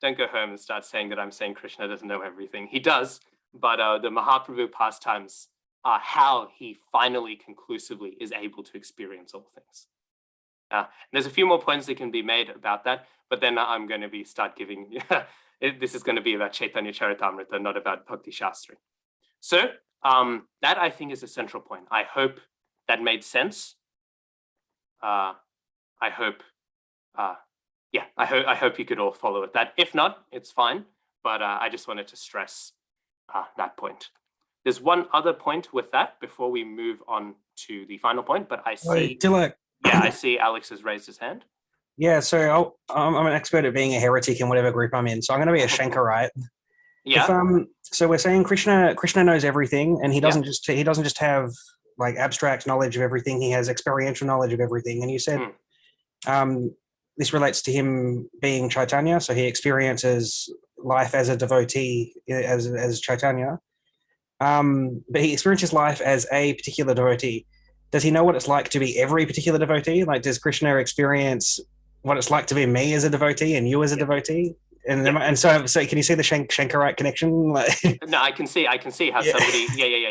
home and start saying that I'm saying Krishna doesn't know everything. He does, but the Mahaprabhu pastimes are how he finally conclusively is able to experience all things. There's a few more points that can be made about that, but then I'm going to start giving, this is going to be about Chaitanya Charitamrita, not about Bhakti-śāstrī. So that I think is a central point. I hope that made sense. I hope you could all follow with that. If not, it's fine, but I just wanted to stress that point. There's one other point with that before we move on to the final point, but I see, I see Alex has raised his hand. Yeah, so I'm an expert at being a heretic in whatever group I'm in, so I'm going to be a Shankarite. Yeah. So we're saying Krishna knows everything, and he doesn't just have like abstract knowledge of everything. He has experiential knowledge of everything. And you said this relates to him being Chaitanya, so he experiences life as a devotee as Chaitanya. But he experiences life as a particular devotee. Does he know what it's like to be every particular devotee? Like, does Krishna experience what it's like to be me as a devotee and you as a devotee? And so can you see the Shankarite connection? No, I can see how somebody.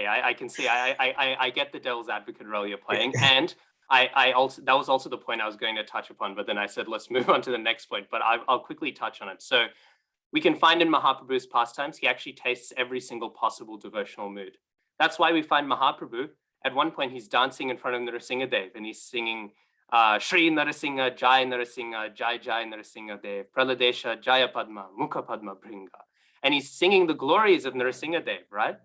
I can see. I get the devil's advocate role you're playing, and I also, that was also the point I was going to touch upon. But then I said let's move on to the next point. But I'll quickly touch on it. So we can find in Mahaprabhu's pastimes, he actually tastes every single possible devotional mood. That's why we find Mahaprabhu at one point he's dancing in front of Narasimha Dev and he's singing Shri Narasimha Jai Narasimha Jai Jai Narasimha Dev Praladesha Jaya Padma Mukha Padma Bringa, and he's singing the glories of Narasimha Dev, right?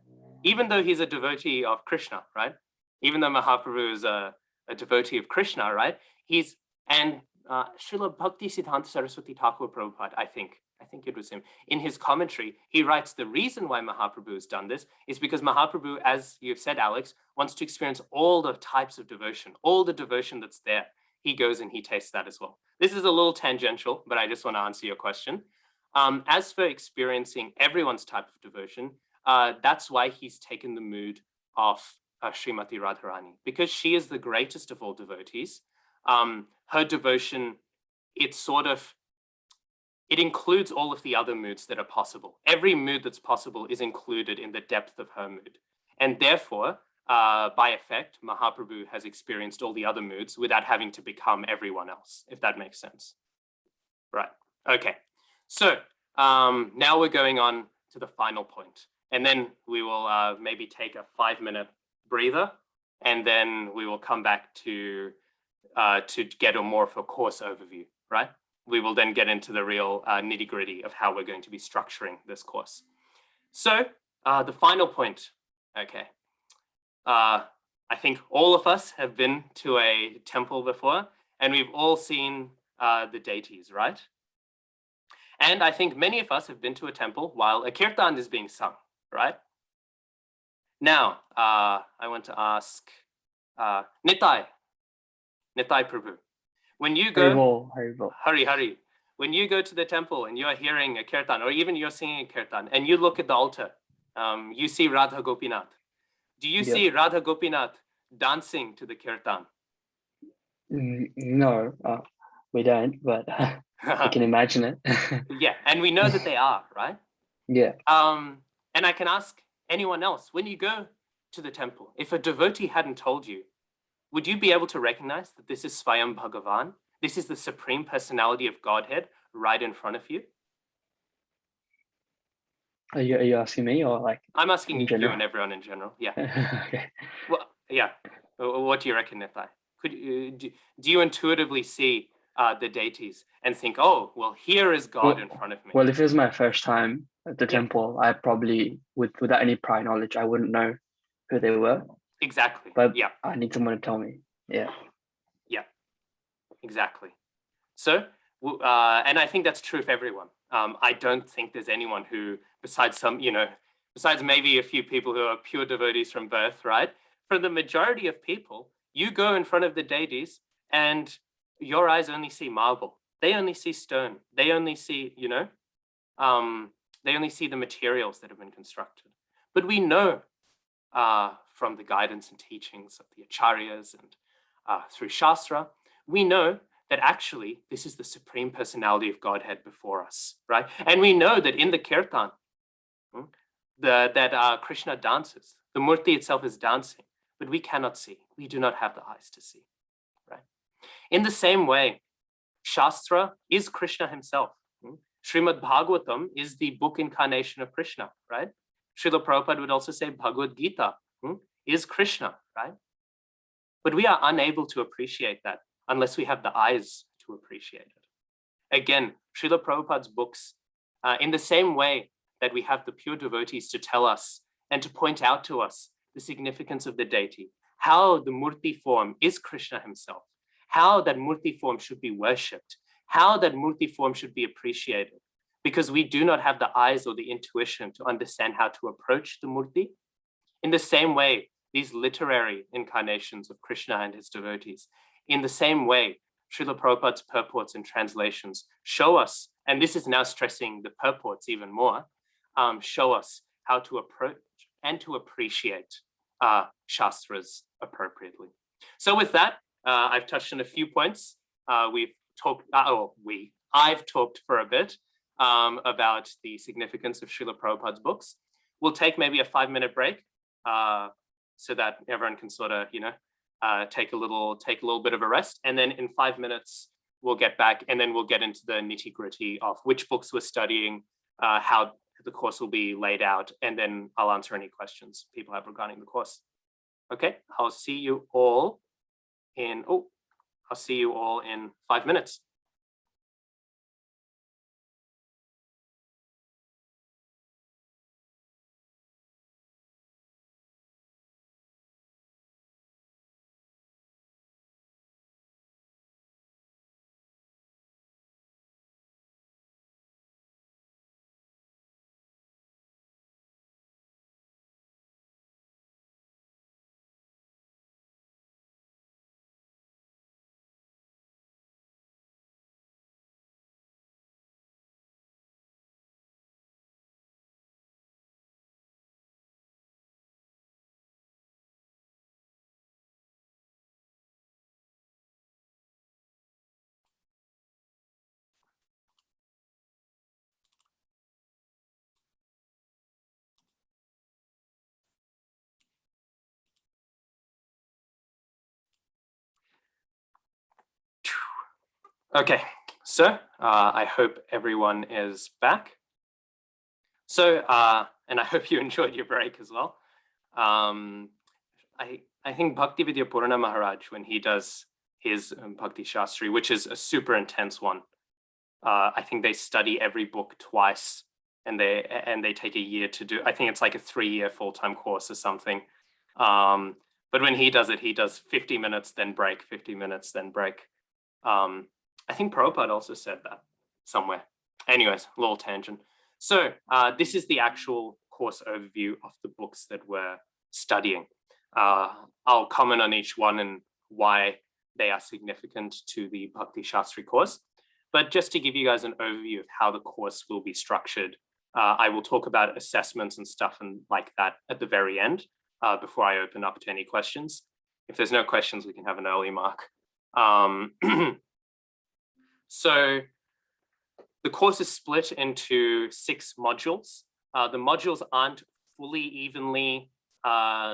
Even though he's a devotee of Krishna, right? Even though Mahaprabhu is a devotee of Krishna, right? Srila Bhakti-siddhanta Saraswati Thakur Prabhupada, I think it was him, in his commentary, he writes the reason why Mahaprabhu has done this is because Mahaprabhu, as you've said, Alex, wants to experience all the types of devotion, all the devotion that's there. He goes and he tastes that as well. This is a little tangential, but I just want to answer your question. As for experiencing everyone's type of devotion, that's why he's taken the mood of Srimati Radharani, because she is the greatest of all devotees. Her devotion, it includes all of the other moods that are possible. Every mood that's possible is included in the depth of her mood. And therefore, by effect, Mahaprabhu has experienced all the other moods without having to become everyone else, if that makes sense. Right, okay. So now we're going on to the final point. And then we will maybe take a 5-minute breather, and then we will come back to get more of a course overview, right? We will then get into the real nitty-gritty of how we're going to be structuring this course. So the final point, okay. I think all of us have been to a temple before, and we've all seen the deities, right? And I think many of us have been to a temple while a kirtan is being sung, right? Now, I want to ask Nitai Prabhu. When you go, Hari, when you go to the temple and you're hearing a kirtan, or even you're singing a kirtan, and you look at the altar, you see Radha Gopinath. Do you see Radha Gopinath dancing to the kirtan? No, we don't, but I can imagine it. Yeah, and we know that they are, right? Yeah. And I can ask anyone else, when you go to the temple, if a devotee hadn't told you, would you be able to recognize that this is Swayam Bhagavan? This is the Supreme Personality of Godhead right in front of you? Are you asking me, or like? I'm asking you general? and everyone in general. Yeah. Okay. Well, yeah. What do you reckon, Nitai? Do you intuitively see the deities and think, oh, well, here is God in front of me? Well, if it was my first time at the temple, I probably, without any prior knowledge, I wouldn't know who they were. Exactly. But yeah, I need someone to tell me. Yeah. Yeah. Exactly. So, and I think that's true for everyone. I don't think there's anyone who, besides maybe a few people who are pure devotees from birth, right? For the majority of people, you go in front of the deities and your eyes only see marble. they only see stone. They only see, they only see the materials that have been constructed. But we know from the guidance and teachings of the acharyas and through Shastra, we know that actually this is the Supreme Personality of Godhead before us, right? And we know that in the kirtan, that Krishna dances. The murti itself is dancing, but we cannot see. We do not have the eyes to see, right? In the same way, Shastra is Krishna himself. Srimad Bhagavatam is the book incarnation of Krishna, right? Srila Prabhupada would also say Bhagavad-Gita is Krishna, right? But we are unable to appreciate that unless we have the eyes to appreciate it. Again, Srila Prabhupada's books, in the same way that we have the pure devotees to tell us and to point out to us the significance of the deity, how the murti form is Krishna himself, how that murti form should be worshipped, how that murti form should be appreciated, because we do not have the eyes or the intuition to understand how to approach the murti. In the same way, these literary incarnations of Krishna and his devotees, in the same way, Srila Prabhupada's purports and translations show us, and this is now stressing the purports even more, show us how to approach and to appreciate Shastras appropriately. So with that, I've touched on a few points. I've talked for a bit about the significance of Srila Prabhupada's books. We'll take maybe a 5-minute break so that everyone can sort of, take a little bit of a rest. And then in 5 minutes, we'll get back and then we'll get into the nitty-gritty of which books we're studying, how the course will be laid out, and then I'll answer any questions people have regarding the course. Okay, I'll see you all in 5 minutes. Okay, so I hope everyone is back. So, and I hope you enjoyed your break as well. I think Bhakti Vidya Purana Maharaj, when he does his Bhakti-śāstrī, which is a super intense one, I think they study every book twice, and they take a year to do. I think it's like a 3-year full-time course or something. But when he does it, he does 50 minutes, then break, 50 minutes, then break. I think Prabhupada also said that somewhere. Anyways, a little tangent. So this is the actual course overview of the books that we're studying. I'll comment on each one and why they are significant to the Bhakti-śāstrī course. But just to give you guys an overview of how the course will be structured, I will talk about assessments and stuff and like that at the very end before I open up to any questions. If there's no questions, we can have an early mark. So the course is split into 6 modules. The modules aren't fully evenly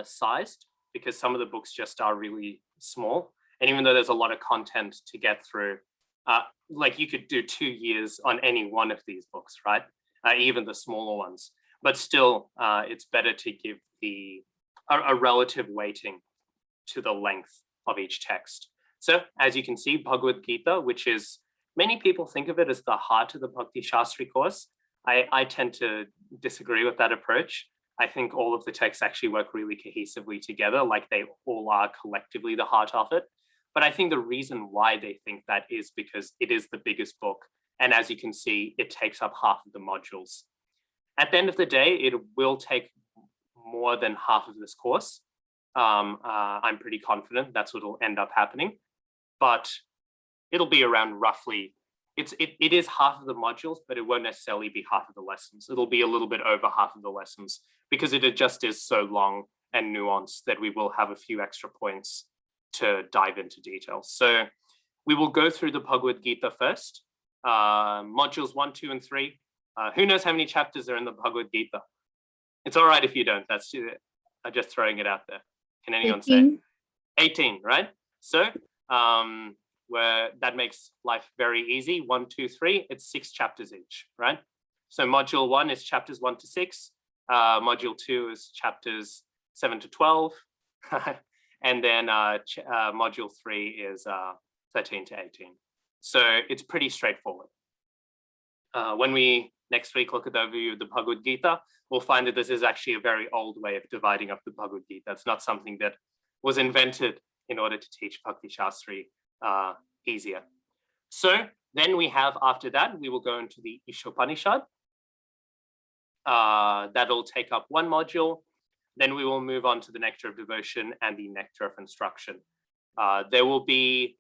sized because some of the books just are really small. And even though there's a lot of content to get through, like you could do 2 years on any one of these books, right? Even the smaller ones. But still, it's better to give a relative weighting to the length of each text. So as you can see, Bhagavad-Gita, which is, many people think of it as the heart of the Bhakti-śāstrī course. I tend to disagree with that approach. I think all of the texts actually work really cohesively together, like they all are collectively the heart of it. But I think the reason why they think that is because it is the biggest book. And as you can see, it takes up half of the modules. At the end of the day, it will take more than half of this course. I'm pretty confident that's what will end up happening. But it'll be around roughly, it is half of the modules, but it won't necessarily be half of the lessons. It'll be a little bit over half of the lessons because it just is so long and nuanced that we will have a few extra points to dive into details. So we will go through the Bhagavad-Gita first, modules 1, 2, and 3. Who knows how many chapters are in the Bhagavad-Gita? It's all right if you don't. That's I'm just throwing it out there. Can anyone 18. say? 18, right? So where that makes life very easy. 1, 2, 3, it's 6 chapters each, right? So module 1 is chapters 1 to 6. Module 2 is chapters 7 to 12. And then module 3 is 13 to 18. So it's pretty straightforward. When we next week look at the overview of the Bhagavad-Gita, we'll find that this is actually a very old way of dividing up the Bhagavad-Gita. It's not something that was invented in order to teach Bhakti-śāstrī easier. So then we have, after that, we will go into the Gitopanisad. That'll take up 1 module. Then we will move on to the Nectar of Devotion and the Nectar of Instruction. There will be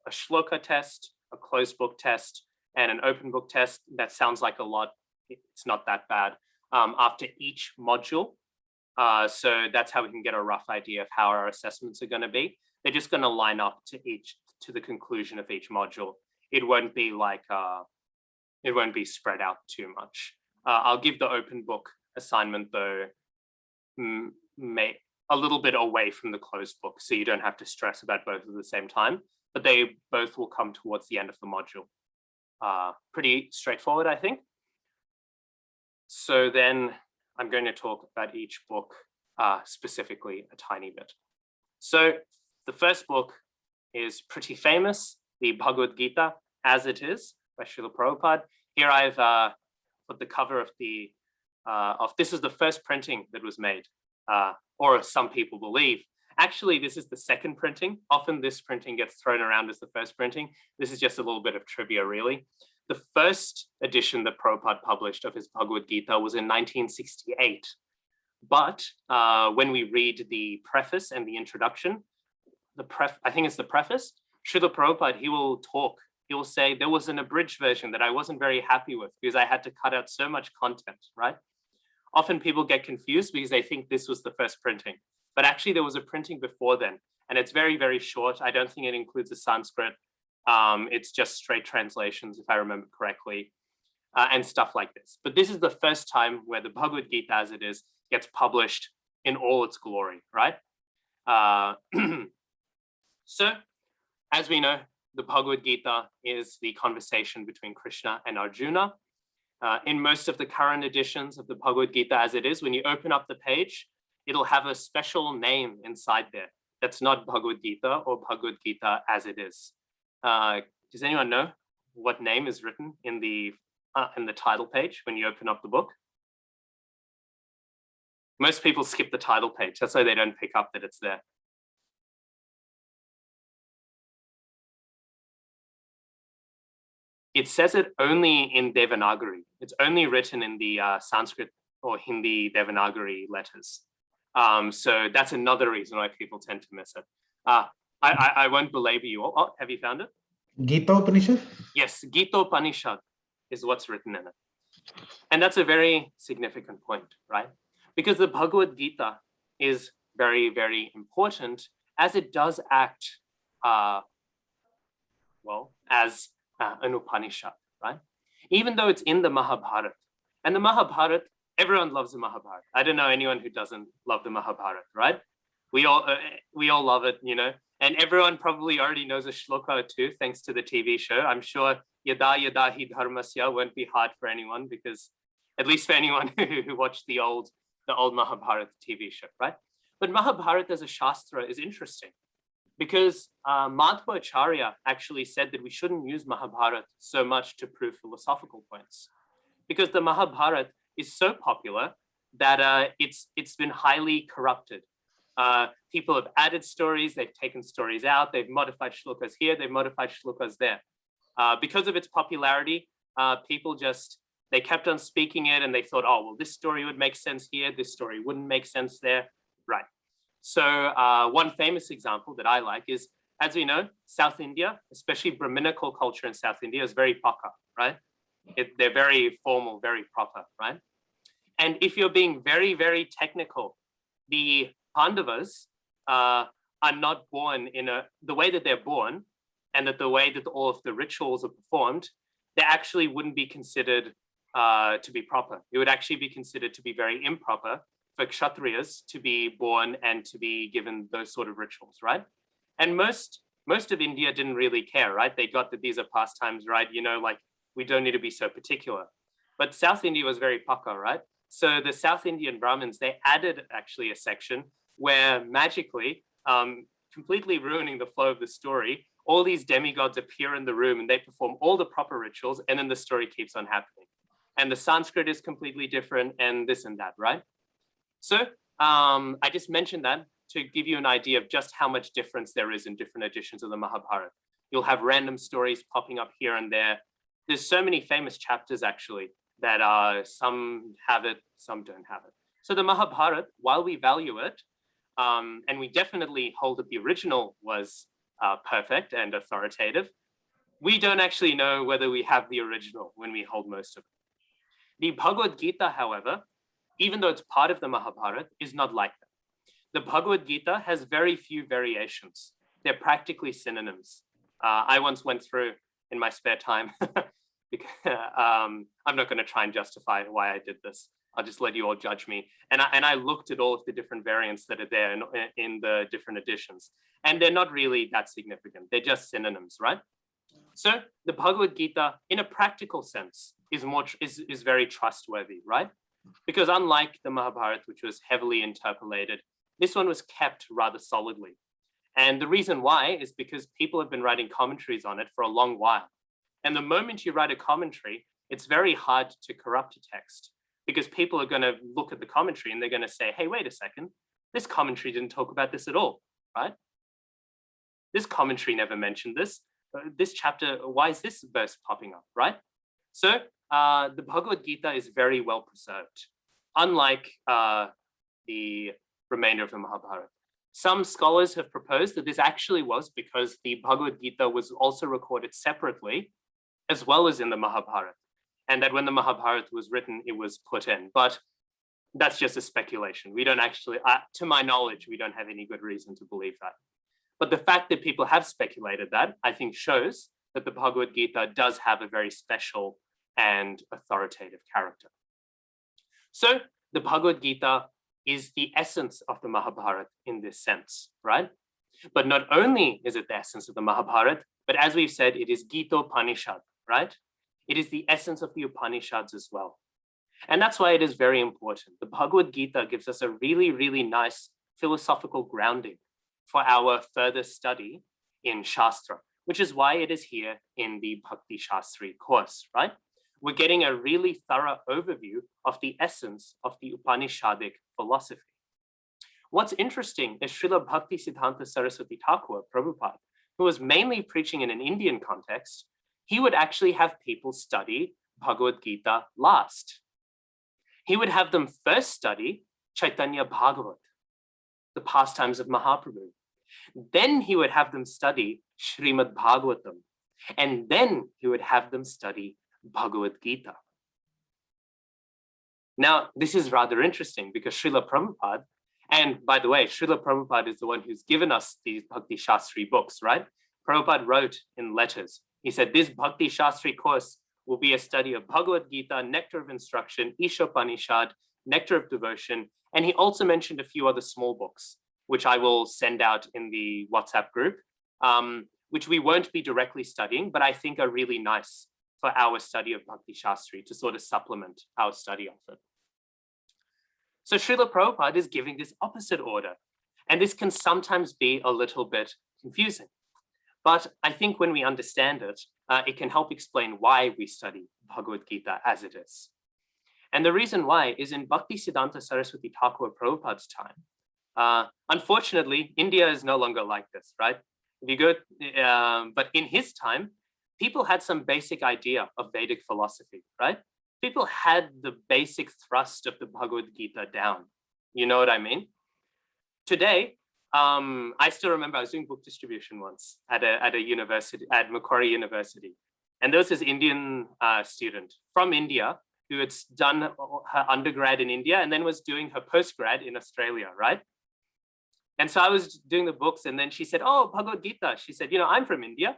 a Shloka test, a closed book test, and an open book test. That sounds like a lot. It's not that bad. After each module. So that's how we can get a rough idea of how our assessments are going to be. They're just going to line up to the conclusion of each module. It won't be like, it won't be spread out too much. I'll give the open book assignment though, a little bit away from the closed book, so you don't have to stress about both at the same time, but they both will come towards the end of the module. Pretty straightforward, I think. So then I'm going to talk about each book specifically a tiny bit. So the first book is pretty famous, the Bhagavad-Gita as it is by Srila Prabhupada. Here I've put the cover of this is the first printing that was made, or some people believe. Actually, this is the second printing. Often this printing gets thrown around as the first printing. This is just a little bit of trivia, really. The first edition that Prabhupada published of his Bhagavad-Gita was in 1968. But when we read the preface and the introduction, I think it's the preface, Srila Prabhupada, he will talk. He will say, there was an abridged version that I wasn't very happy with because I had to cut out so much content, right? Often people get confused because they think this was the first printing. But actually there was a printing before then. And it's very, very short. I don't think it includes a Sanskrit. It's just straight translations, if I remember correctly, and stuff like this. But this is the first time where the Bhagavad-Gita as it is gets published in all its glory, right? So, as we know, the Bhagavad-Gita is the conversation between Krishna and Arjuna. In most of the current editions of the Bhagavad-Gita as it is, when you open up the page, it'll have a special name inside there that's not Bhagavad-Gita or Bhagavad-Gita as it is. Does anyone know what name is written in the title page when you open up the book? Most people skip the title page. That's why they don't pick up that it's there. It says it only in Devanagari. It's only written in the Sanskrit or Hindi Devanagari letters. So that's another reason why people tend to miss it. I won't belabor you all. Oh, have you found it? Gitopanisad? Yes, Gitopanisad is what's written in it. And that's a very significant point, right? Because the Bhagavad-Gita is very, very important as it does act, well, as an Upanishad, right? Even though it's in the Mahabharata. And the Mahabharata, everyone loves the Mahabharata. I don't know anyone who doesn't love the Mahabharata, right? We all love it, you know, and everyone probably already knows a shloka too, thanks to the TV show. I'm sure yada yada hi dharmasya won't be hard for anyone because, at least for anyone who watched the old Mahabharata TV show, right? But Mahabharata as a shastra is interesting because Madhvacharya actually said that we shouldn't use Mahabharata so much to prove philosophical points because the Mahabharata is so popular that it's been highly corrupted. People have added stories, they've taken stories out, they've modified shlokas here, they've modified shlokas there. Because of its popularity, people they kept on speaking it and they thought, oh, well, this story would make sense here, this story wouldn't make sense there, right? So one famous example that I like is as we know, South India, especially Brahminical culture in South India, is very paka, right? They're very formal, very proper, right? And if you're being very, very technical, the Pandavas are not born in the way that they're born, and that the way that all of the rituals are performed, they actually wouldn't be considered to be proper. It would actually be considered to be very improper for Kshatriyas to be born and to be given those sort of rituals, right? And most of India didn't really care, right? They got that these are pastimes, right? You know, like, we don't need to be so particular. But South India was very paka, right? So the South Indian Brahmins, they added actually a section where magically, completely ruining the flow of the story, all these demigods appear in the room and they perform all the proper rituals, and then the story keeps on happening. And the Sanskrit is completely different, and this and that, right? So I just mentioned that to give you an idea of just how much difference there is in different editions of the Mahabharata. You'll have random stories popping up here and there. There's so many famous chapters actually that some have it, some don't have it. So the Mahabharata, while we value it, and we definitely hold that the original was perfect and authoritative, we don't actually know whether we have the original when we hold most of it. The Bhagavad-Gita, however, even though it's part of the Mahabharata, is not like that. The Bhagavad-Gita has very few variations. They're practically synonyms. I once went through in my spare time, because, I'm not going to try and justify why I did this. I'll just let you all judge me. And I looked at all of the different variants that are there in the different editions, and they're not really that significant. They're just synonyms, right? So the Bhagavad-Gita, in a practical sense, is very trustworthy, right? Because unlike the Mahabharata, which was heavily interpolated, this one was kept rather solidly. And the reason why is because people have been writing commentaries on it for a long while. And the moment you write a commentary, it's very hard to corrupt a text, because people are going to look at the commentary and they're going to say, hey, wait a second, this commentary didn't talk about this at all, right? This commentary never mentioned this. This chapter, why is this verse popping up, right? So the Bhagavad-Gita is very well preserved, unlike the remainder of the Mahabharata. Some scholars have proposed that this actually was because the Bhagavad-Gita was also recorded separately, as well as in the Mahabharata, and that when the Mahabharata was written, it was put in. But that's just a speculation. We don't actually, to my knowledge, we don't have any good reason to believe that. But the fact that people have speculated that, I think, shows that the Bhagavad-Gita does have a very special and authoritative character. So the Bhagavad-Gita is the essence of the Mahabharata in this sense, right? But not only is it the essence of the Mahabharata, but as we've said, it is Gitopanisad, right? It is the essence of the Upanishads as well. And that's why it is very important. The Bhagavad-Gita gives us a really, really nice philosophical grounding for our further study in Shastra, which is why it is here in the Bhakti-śāstrī course, right? We're getting a really thorough overview of the essence of the Upanishadic philosophy. What's interesting is Srila Bhaktisiddhanta Saraswati Thakur, Prabhupada, who was mainly preaching in an Indian context, he would actually have people study Bhagavad-Gita last. He would have them first study Chaitanya Bhagavat, the pastimes of Mahaprabhu. Then he would have them study Srimad Bhagavatam. And then he would have them study Bhagavad-Gita. Now, this is rather interesting because Srila Prabhupada, and by the way, Srila Prabhupada is the one who's given us these Bhakti-śāstrī books, right? Prabhupada wrote in letters, he said, this Bhakti-śāstrī course will be a study of Bhagavad-Gita, Nectar of Instruction, Ishopanishad, Nectar of Devotion, and he also mentioned a few other small books, which I will send out in the WhatsApp group, which we won't be directly studying, but I think are really nice for our study of Bhakti-śāstrī to sort of supplement our study of it. So Srila Prabhupada is giving this opposite order, and this can sometimes be a little bit confusing. But I think when we understand it, it can help explain why we study Bhagavad-Gita as it is. And the reason why is in Bhaktisiddhanta Saraswati Thakur Prabhupada's time. Unfortunately, India is no longer like this, right? If you go, but in his time, people had some basic idea of Vedic philosophy, right? People had the basic thrust of the Bhagavad-Gita down. You know what I mean? Today, I still remember I was doing book distribution once at a university, at Macquarie University. And there was this Indian student from India who had done her undergrad in India and then was doing her postgrad in Australia, right? And so I was doing the books, and then she said, oh, Bhagavad-Gita. She said, I'm from India.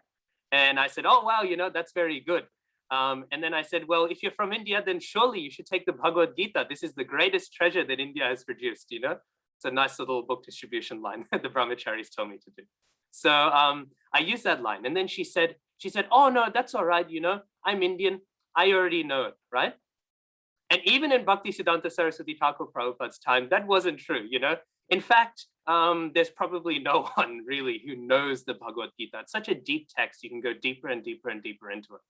And I said, oh, wow, that's very good. And then I said, well, if you're from India, then surely you should take the Bhagavad-Gita. This is the greatest treasure that India has produced, It's a nice little book distribution line that the brahmacharis told me to do. So I used that line. And then she said, oh, no, that's all right. I'm Indian. I already know it, right? And even in Bhaktisiddhanta Saraswati Thakur Prabhupada's time, that wasn't true, In fact, there's probably no one really who knows the Bhagavad-Gita. It's such a deep text. You can go deeper and deeper and deeper into it.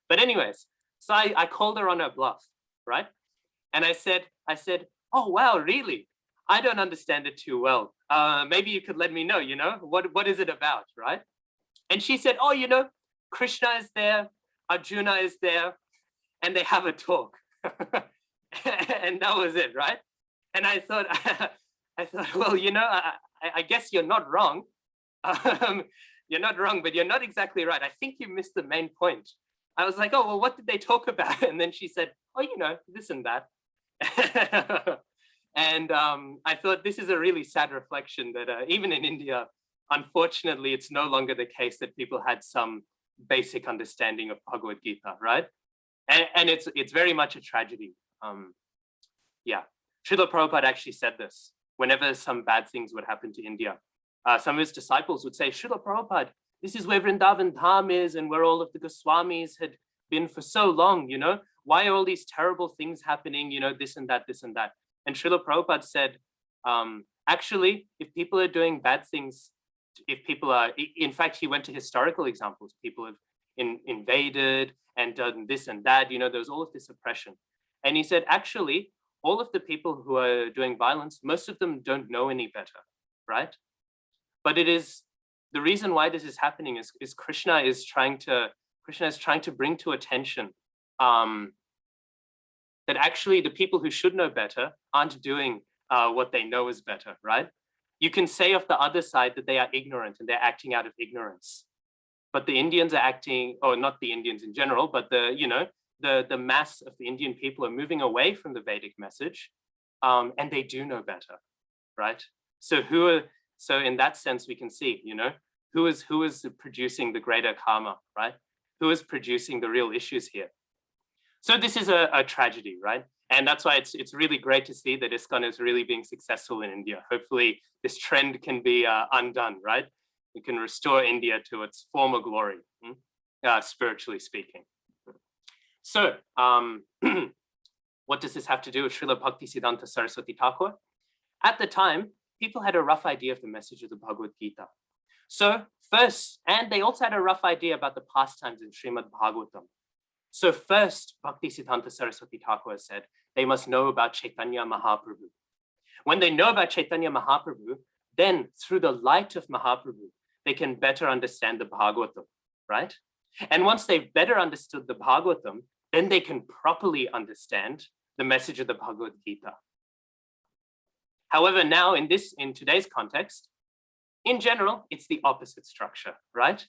But anyways, so I called her on her bluff, right? And I said, oh, wow, really? I don't understand it too well. Maybe you could let me know, what is it about, right? And she said, oh, Krishna is there, Arjuna is there, and they have a talk. And that was it, right? And I thought, well, I guess you're not wrong. You're not wrong, but you're not exactly right. I think you missed the main point. I was like, oh, well, what did they talk about? And then she said, oh, this and that. And I thought this is a really sad reflection that even in India, unfortunately, it's no longer the case that people had some basic understanding of Bhagavad-Gita, right? And it's very much a tragedy. Yeah, Srila Prabhupada actually said this. Whenever some bad things would happen to India, some of his disciples would say, Srila Prabhupada, this is where Vrindavan Dham is and where all of the Goswamis had been for so long, Why are all these terrible things happening, this and that, this and that? And Srila Prabhupada said, actually, if people are doing bad things, if people are, in fact, he went to historical examples. People have invaded and done this and that, there was all of this oppression. And he said, actually, all of the people who are doing violence, most of them don't know any better, right? But it is, the reason why this is happening is Krishna is trying to bring to attention that actually the people who should know better aren't doing what they know is better, right? You can say of the other side that they are ignorant and they're acting out of ignorance. But the Indians are acting, or not the Indians in general, but the mass of the Indian people are moving away from the Vedic message, and they do know better, right? So in that sense, we can see, who is producing the greater karma, right? Who is producing the real issues here? So this is a tragedy, right? And that's why it's really great to see that ISKCON is really being successful in India. Hopefully this trend can be undone, right? We can restore India to its former glory, spiritually speaking. So what does this have to do with Srila Bhaktisiddhanta Saraswati Thakur? At the time, people had a rough idea of the message of the Bhagavad-Gita. So first, and they also had a rough idea about the pastimes in Srimad Bhagavatam. So first, Bhaktisiddhanta Saraswati Thakur said, they must know about Chaitanya Mahaprabhu. When they know about Chaitanya Mahaprabhu, then through the light of Mahaprabhu, they can better understand the Bhagavatam, right? And once they've better understood the Bhagavatam, then they can properly understand the message of the Bhagavad-Gita. However, now in today's context, in general, it's the opposite structure, right?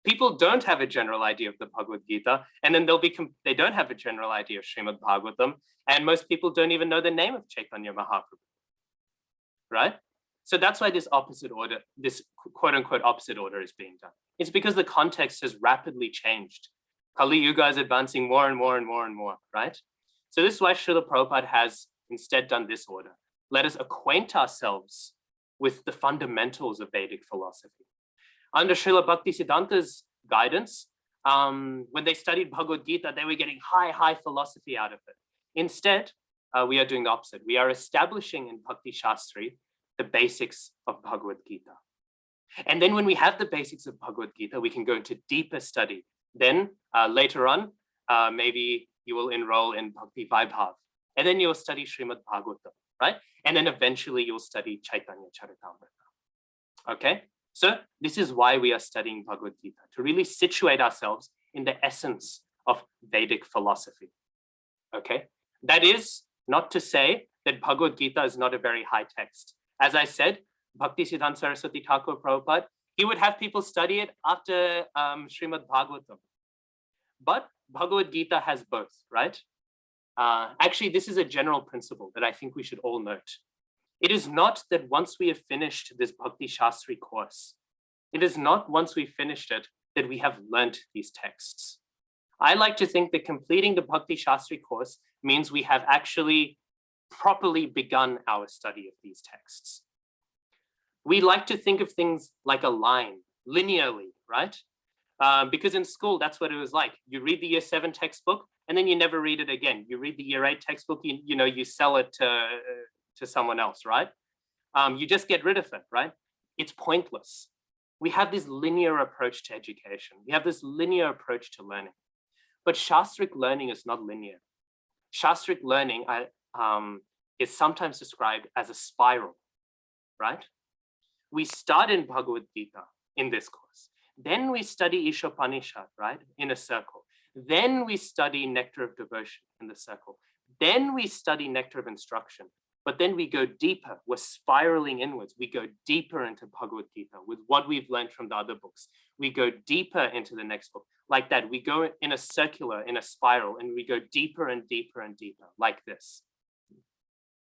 People don't have a general idea of the Bhagavad-Gita, and then they don't have a general idea of Srimad Bhagavatam, and most people don't even know the name of Chaitanya Mahaprabhu, right? So that's why this opposite order, this quote unquote opposite order is being done. It's because the context has rapidly changed. Kali Yuga is advancing more and more and more and more, right? So this is why Srila Prabhupada has instead done this order. Let us acquaint ourselves with the fundamentals of Vedic philosophy. Under Srila Bhaktisiddhanta's guidance, when they studied Bhagavad-Gita, they were getting high philosophy out of it. Instead, we are doing the opposite. We are establishing in Bhakti-śāstrī the basics of Bhagavad-Gita. And then when we have the basics of Bhagavad-Gita, we can go into deeper study. Then later on, maybe you will enroll in Bhakti Vaibhav. And then you'll study Srimad Bhagavatam, right? And then eventually you'll study Chaitanya Charitamrita. Okay? So this is why we are studying Bhagavad-Gita, to really situate ourselves in the essence of Vedic philosophy. Okay? That is not to say that Bhagavad-Gita is not a very high text. As I said, Bhaktisiddhanta Saraswati Thakur Prabhupada, he would have people study it after Srimad Bhagavatam. But Bhagavad-Gita has both, right? Actually, this is a general principle that I think we should all note. It is not that once we have finished this Bhakti-śāstrī course, it is not once we finished it that we have learnt these texts. I like to think that completing the Bhakti-śāstrī course means we have actually properly begun our study of these texts. We like to think of things like a line, linearly, right? Because in school, that's what it was like. You read the year 7 textbook, and then you never read it again. You read the year 8 textbook, you sell it to someone else, right? You just get rid of it, right? It's pointless. We have this linear approach to education. We have this linear approach to learning. But Shastric learning is not linear. Shastric learning is sometimes described as a spiral, right? We start in Bhagavad-Gita in this course. Then we study Ishopanishad, right, in a circle. Then we study Nectar of Devotion in the circle. Then we study Nectar of Instruction. But then we go deeper. We're spiraling inwards. We go deeper into Bhagavad-Gita with what we've learned from the other books. We go deeper into the next book. Like that, we go in a circular, in a spiral, and we go deeper and deeper and deeper, like this.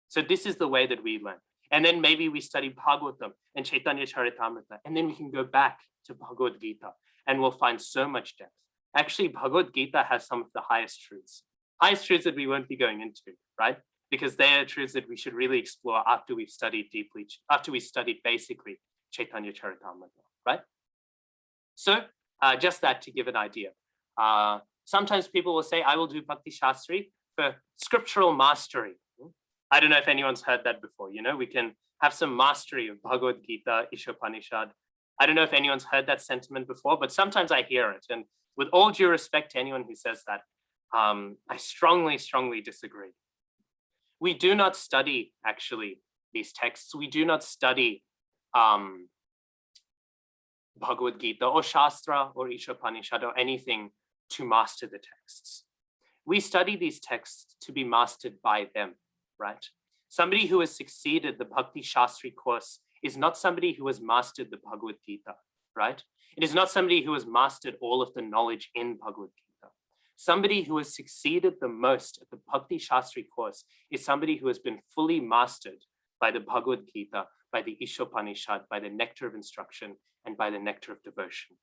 So this is the way that we learn. And then maybe we study Bhagavatam and Chaitanya Charitamrita, and then we can go back to Bhagavad-Gita, and we'll find so much depth. Actually, Bhagavad-Gita has some of the highest truths that we won't be going into, right? Because they are truths that we should really explore after we've studied deeply, after we studied basically Chaitanya Charitamrita, right? So just that to give an idea. Sometimes people will say, I will do Bhakti-śāstrī for scriptural mastery. I don't know if anyone's heard that before. We can have some mastery of Bhagavad-Gita, Ishopanishad. I don't know if anyone's heard that sentiment before, but sometimes I hear it. And with all due respect to anyone who says that, I strongly, strongly disagree. We do not study, actually, these texts. We do not study Bhagavad-Gita or Shastra or Ishopanishad or anything to master the texts. We study these texts to be mastered by them, right? Somebody who has succeeded the Bhakti-śāstrī course is not somebody who has mastered the Bhagavad-Gita, right? It is not somebody who has mastered all of the knowledge in Bhagavad-Gita. Somebody who has succeeded the most at the Bhakti-śāstrī course is somebody who has been fully mastered by the Bhagavad-Gita, by the Ishopanishad, by the Nectar of Instruction, and by the Nectar of Devotion.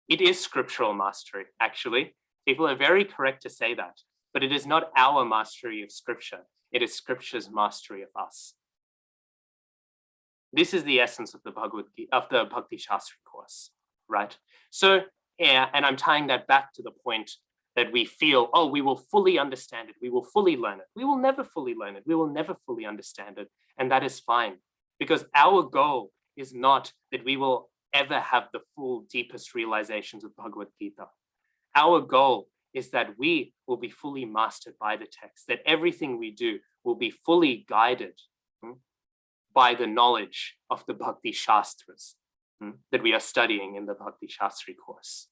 It is scriptural mastery, actually. People are very correct to say that, but it is not our mastery of scripture. It is scripture's mastery of us. This is the essence of the Bhakti-śāstrī course, right? So, yeah, and I'm tying that back to the point that we feel, oh, we will fully understand it. We will fully learn it. We will never fully learn it. We will never fully understand it. And that is fine, because our goal is not that we will ever have the full, deepest realizations of Bhagavad-Gita. Our goal is that we will be fully mastered by the text, that everything we do will be fully guided by the knowledge of the Bhakti-śāstras that we are studying in the Bhakti-śāstrī course,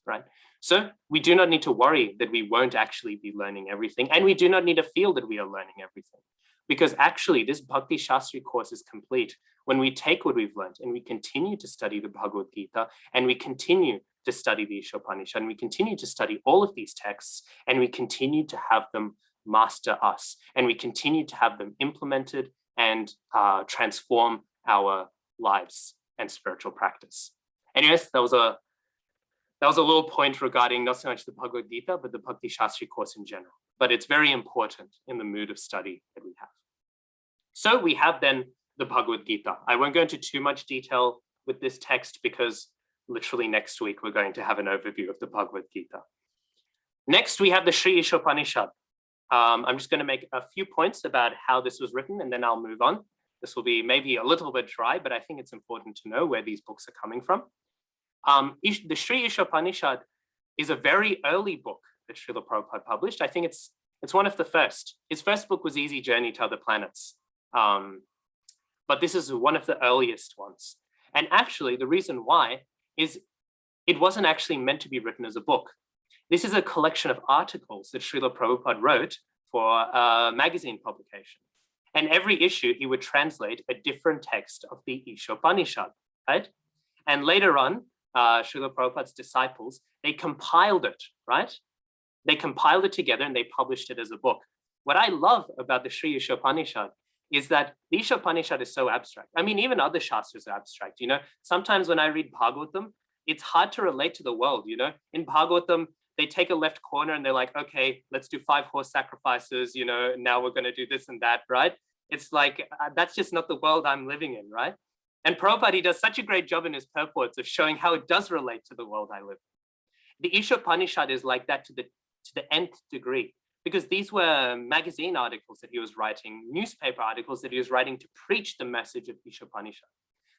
right? So we do not need to worry that we won't actually be learning everything, and we do not need to feel that we are learning everything, because actually this Bhakti-śāstrī course is complete when we take what we've learned and we continue to study the Bhagavad-Gita, and we continue to study the Ishopanishad, and we continue to study all of these texts, and we continue to have them master us, and we continue to have them implemented and transform our lives and spiritual practice. Anyways, that was a little point regarding not so much the Bhagavad-Gita, but the Bhakti-śāstrī course in general. But it's very important in the mood of study that we have. So we have then the Bhagavad-Gita. I won't go into too much detail with this text because literally next week we're going to have an overview of the Bhagavad-Gita. Next, we have the Sri Ishopanishad. I'm just going to make a few points about how this was written, and then I'll move on. This will be maybe a little bit dry, but I think it's important to know where these books are coming from. The Sri Ishopanishad is a very early book that Srila Prabhupada published. I think it's one of the first. His first book was Easy Journey to Other Planets. But this is one of the earliest ones. And actually, the reason why is it wasn't actually meant to be written as a book. This is a collection of articles that Srila Prabhupada wrote for a magazine publication. And every issue, he would translate a different text of the Ishopanishad, right? And later on, Srila Prabhupada's disciples, they compiled it, right? They compiled it together and they published it as a book. What I love about the Sri Ishopanishad is that the Ishopanishad is so abstract. I mean, even other Shastras are abstract, you know? Sometimes when I read Bhagavatam, it's hard to relate to the world, you know? In Bhagavatam, they take a left corner and they're like, okay, let's do 5 horse sacrifices, you know, now we're gonna do this and that, right? It's like, that's just not the world I'm living in, right? And Prabhupada, he does such a great job in his purports of showing how it does relate to the world I live in. The Ishopanishad is like that to the nth degree, because these were magazine articles that he was writing, newspaper articles that he was writing to preach the message of Ishopanishad.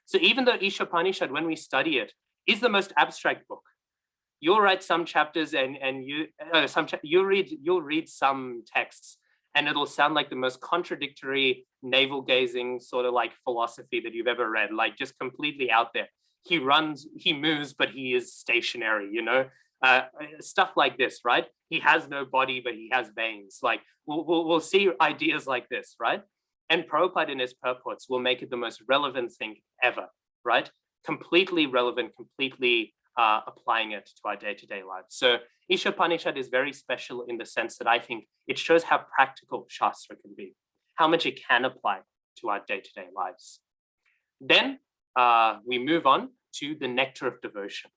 So even though Ishopanishad, when we study it, is the most abstract book, you'll write some chapters and you'll read some texts and it'll sound like the most contradictory, navel-gazing sort of like philosophy that you've ever read, like just completely out there. He runs, he moves, but he is stationary, you know? Stuff like this, right? He has no body, but he has veins. Like we'll see ideas like this, right? And Prabhupada in his purports will make it the most relevant thing ever, right? Completely relevant, completely applying it to our day-to-day lives. So Ishopanishad is very special in the sense that I think it shows how practical Shastra can be, how much it can apply to our day-to-day lives. Then we move on to the Nectar of Devotion.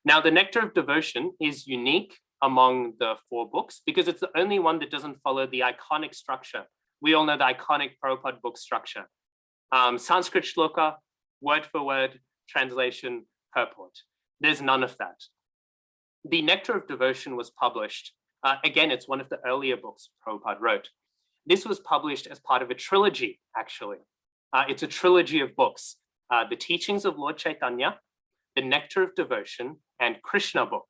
Now, the Nectar of Devotion is unique among the 4 books because it's the only one that doesn't follow the iconic structure. We all know the iconic Prabhupada book structure. Sanskrit shloka, word for word, translation, purport. There's none of that. The Nectar of Devotion was published. Again, it's one of the earlier books Prabhupada wrote. This was published as part of a trilogy, actually. It's a trilogy of books. The Teachings of Lord Chaitanya, the Nectar of Devotion, and Krishna book.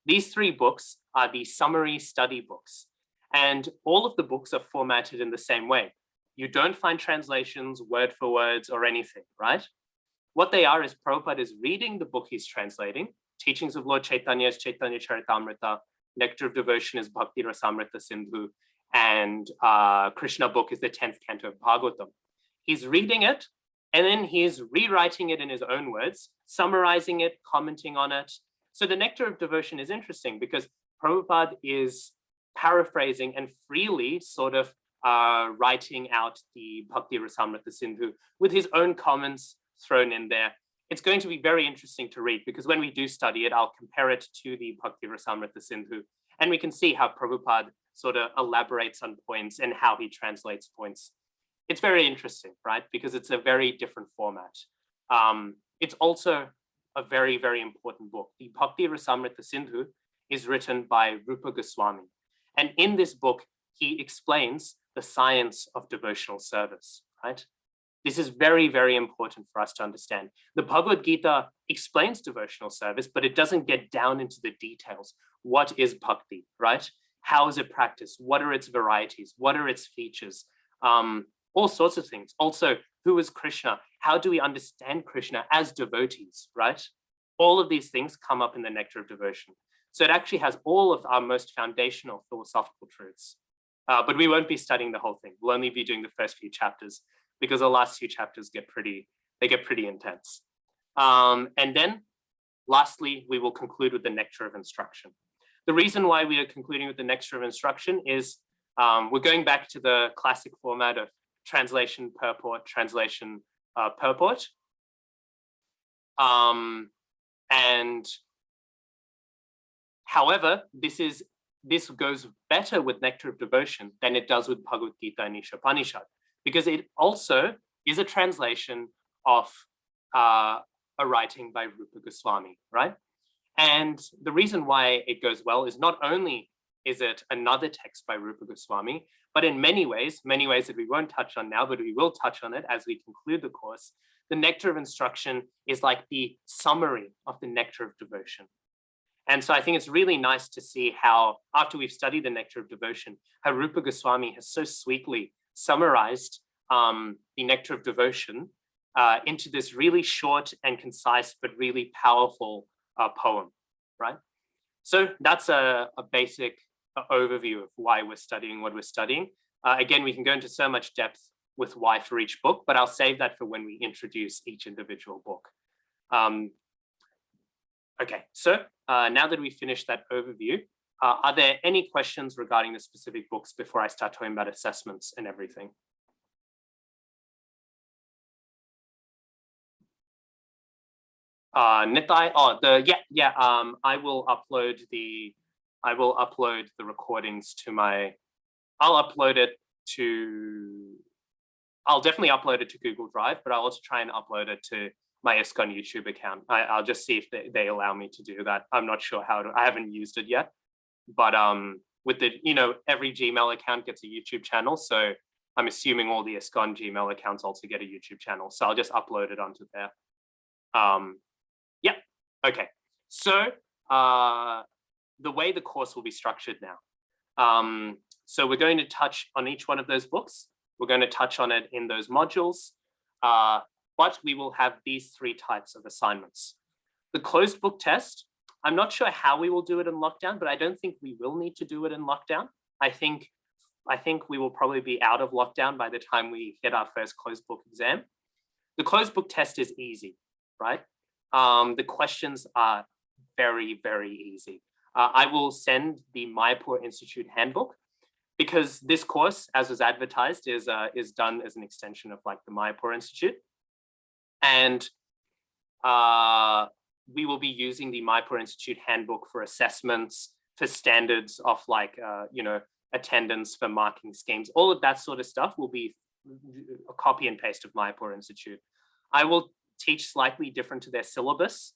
These 3 books are the summary study books. And all of the books are formatted in the same way. You don't find translations, word for words, or anything, right? What they are is Prabhupada is reading the book he's translating. Teachings of Lord Chaitanya is Chaitanya Charitamrita. Nectar of Devotion is Bhakti Rasamrita Sindhu. And Krishna book is the 10th canto of Bhagavatam. He's reading it, and then he's rewriting it in his own words, summarizing it, commenting on it. So the Nectar of Devotion is interesting because Prabhupada is paraphrasing and freely sort of writing out the Bhakti Rasamrita Sindhu with his own comments thrown in there. It's going to be very interesting to read because when we do study it, I'll compare it to the Bhakti Rasamrita Sindhu, and we can see how Prabhupada sort of elaborates on points and how he translates points. It's very interesting, right? Because it's a very different format. It's also a very, very important book. The Bhakti Rasamrita Sindhu is written by Rupa Goswami. And in this book, he explains the science of devotional service, right? This is very, very important for us to understand. The Bhagavad-Gita explains devotional service, but it doesn't get down into the details. What is bhakti, right? How is it practiced? What are its varieties? What are its features? All sorts of things. Also, who is Krishna? How do we understand Krishna as devotees, right? All of these things come up in the Nectar of Devotion. So it actually has all of our most foundational philosophical truths. But we won't be studying the whole thing. We'll only be doing the first few chapters because the last few chapters get pretty intense. And then lastly, we will conclude with the Nectar of Instruction. The reason why we are concluding with the Nectar of Instruction is we're going back to the classic format of translation, purport, translation, purport. And however, this goes better with Nectar of Devotion than it does with Bhagavad-Gita and Ishopanishad, because it also is a translation of a writing by Rupa Goswami, right? And the reason why it goes well is not only is it another text by Rupa Goswami, but in many ways that we won't touch on now, but we will touch on it as we conclude the course, the Nectar of Instruction is like the summary of the Nectar of Devotion. And so I think it's really nice to see how, after we've studied the Nectar of Devotion, how Rupa Goswami has so sweetly summarized the Nectar of Devotion into this really short and concise, but really powerful poem, right? So that's a basic overview of why we're studying what we're studying. Again, we can go into so much depth with why for each book, but I'll save that for when we introduce each individual book. Okay, so now that we've finished that overview, are there any questions regarding the specific books before I start talking about assessments and everything? Nitai, I will upload the recordings to my, I'll definitely upload it to Google Drive, but I'll also try and upload it to my ISKCON YouTube account. I'll just see if they allow me to do that. I'm not sure how to, I haven't used it yet, but with the, every Gmail account gets a YouTube channel. So I'm assuming all the ISKCON Gmail accounts also get a YouTube channel. So I'll just upload it onto there. Yeah, okay. So the way the course will be structured now. So we're going to touch on each one of those books. We're going to touch on it in those modules, but we will have these 3 types of assignments. The closed book test, I'm not sure how we will do it in lockdown, but I don't think we will need to do it in lockdown. I think we will probably be out of lockdown by the time we hit our first closed book exam. The closed book test is easy, right? The questions are very, very easy. I will send the Mayapur Institute handbook, because this course, as was advertised, is done as an extension of like the Mayapur Institute. And we will be using the Mayapur Institute handbook for assessments, for standards of like, attendance, for marking schemes. All of that sort of stuff will be a copy and paste of Mayapur Institute. I will teach slightly different to their syllabus,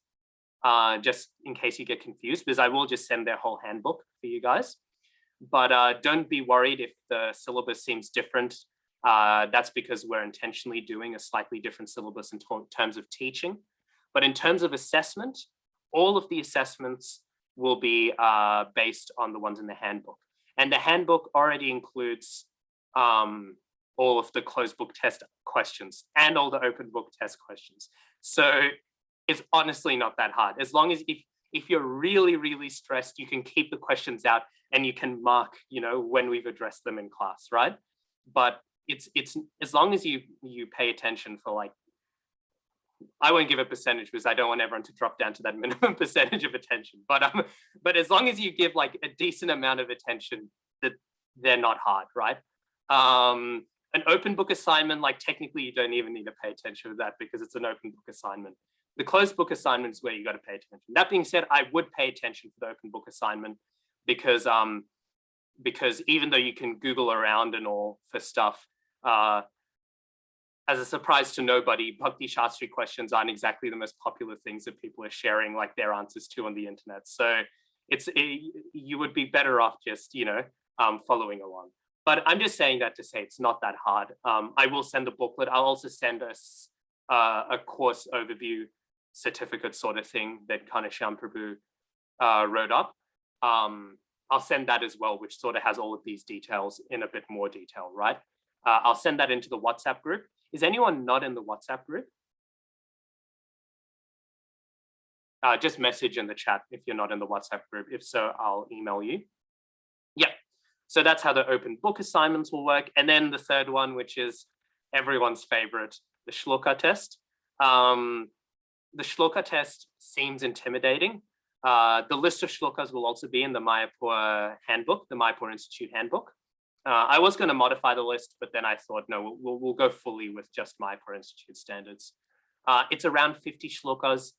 just in case you get confused, because I will just send their whole handbook for you guys. But don't be worried if the syllabus seems different. That's because we're intentionally doing a slightly different syllabus in terms of teaching. But in terms of assessment, all of the assessments will be based on the ones in the handbook. And the handbook already includes all of the closed book test questions and all the open book test questions. So it's honestly not that hard. As long as if you're really, really stressed, you can keep the questions out and you can mark, when we've addressed them in class, right? But it's as long as you pay attention for like, I won't give a percentage because I don't want everyone to drop down to that minimum percentage of attention. But as long as you give like a decent amount of attention, that they're not hard, right? An open book assignment, like technically you don't even need to pay attention to that because it's an open book assignment. The closed book assignment is where you got to pay attention. That being said, I would pay attention for the open book assignment because even though you can Google around and all for stuff, as a surprise to nobody, Bhakti-śāstrī questions aren't exactly the most popular things that people are sharing like their answers to on the internet. So you would be better off just, following along. But I'm just saying that to say it's not that hard. I will send a booklet. I'll also send us a course overview certificate sort of thing that Ghanshyam Prabhu wrote up. I'll send that as well, which sort of has all of these details in a bit more detail, right? I'll send that into the WhatsApp group. Is anyone not in the WhatsApp group? Just message in the chat if you're not in the WhatsApp group. If so, I'll email you. Yep. So that's how the open book assignments will work. And then the third one, which is everyone's favorite, the Shloka Test. The Shloka Test seems intimidating. The list of shlokas will also be in the Mayapur handbook, the Mayapur Institute handbook. I was going to modify the list, but then I thought, no, we'll go fully with just Mayapur Institute standards. It's around 50 shlokas,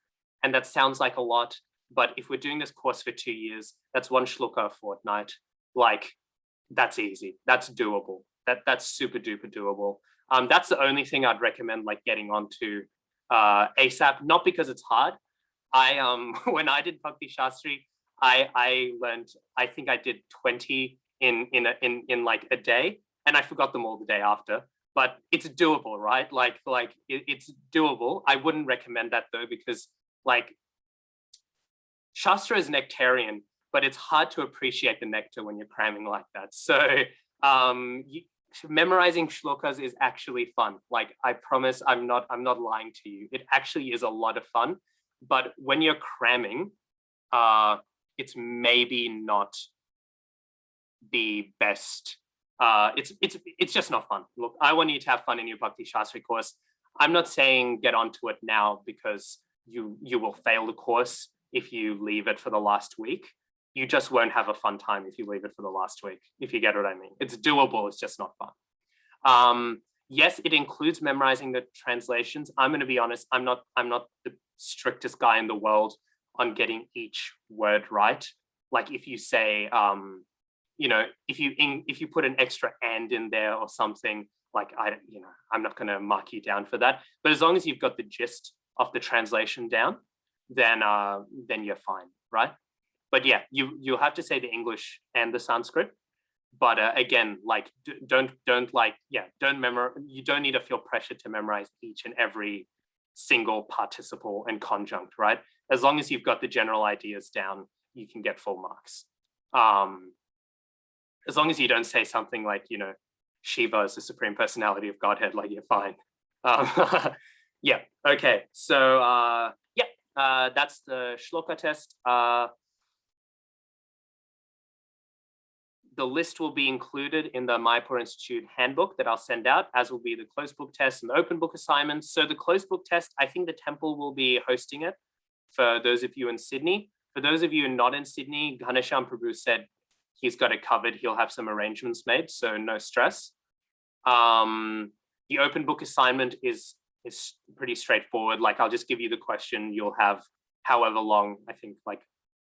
and that sounds like a lot. But if we're doing this course for 2 years, that's 1 shloka a fortnight. Like, that's easy. That's doable. That's super duper doable. That's the only thing I'd recommend, like getting onto ASAP. Not because it's hard. When I did Bhakti-śāstrī, I learned. I think I did 20 in like a day, and I forgot them all the day after. But it's doable, right? Like it's doable. I wouldn't recommend that though, because like Shastra is nectarian, but it's hard to appreciate the nectar when you're cramming like that. So memorizing shlokas is actually fun. Like I promise, I'm not lying to you. It actually is a lot of fun. But when you're cramming, it's maybe not the best it's just not fun. Look, I want you to have fun in your Bhakti-śāstrī course. I'm not saying get onto it now because you will fail the course if you leave it for the last week. You just won't have a fun time if you leave it for the last week, if you get what I mean. It's doable, it's just not fun. Yes, it includes memorizing the translations. I'm going to be honest, I'm not the strictest guy in the world on getting each word right. Like if you say, if you put an extra and in there or something, like I'm not going to mark you down for that. But as long as you've got the gist of the translation down, then you're fine, right? But yeah, you'll have to say the English and the Sanskrit. But again, like don't memorize. You don't need to feel pressure to memorize each and every single participle and conjunct, right? As long as you've got the general ideas down, you can get full marks. As long as you don't say something like, Shiva is the Supreme Personality of Godhead, like you're fine. Yeah, okay. So that's the Shloka test. The list will be included in the Mayapur Institute handbook that I'll send out, as will be the closed book test and the open book assignments. So the closed book test, I think the temple will be hosting it for those of you in Sydney. For those of you not in Sydney, Ganesham Prabhu said he's got it covered. He'll have some arrangements made, so no stress. The open book assignment is pretty straightforward. Like I'll just give you the question. You'll have however long, I think like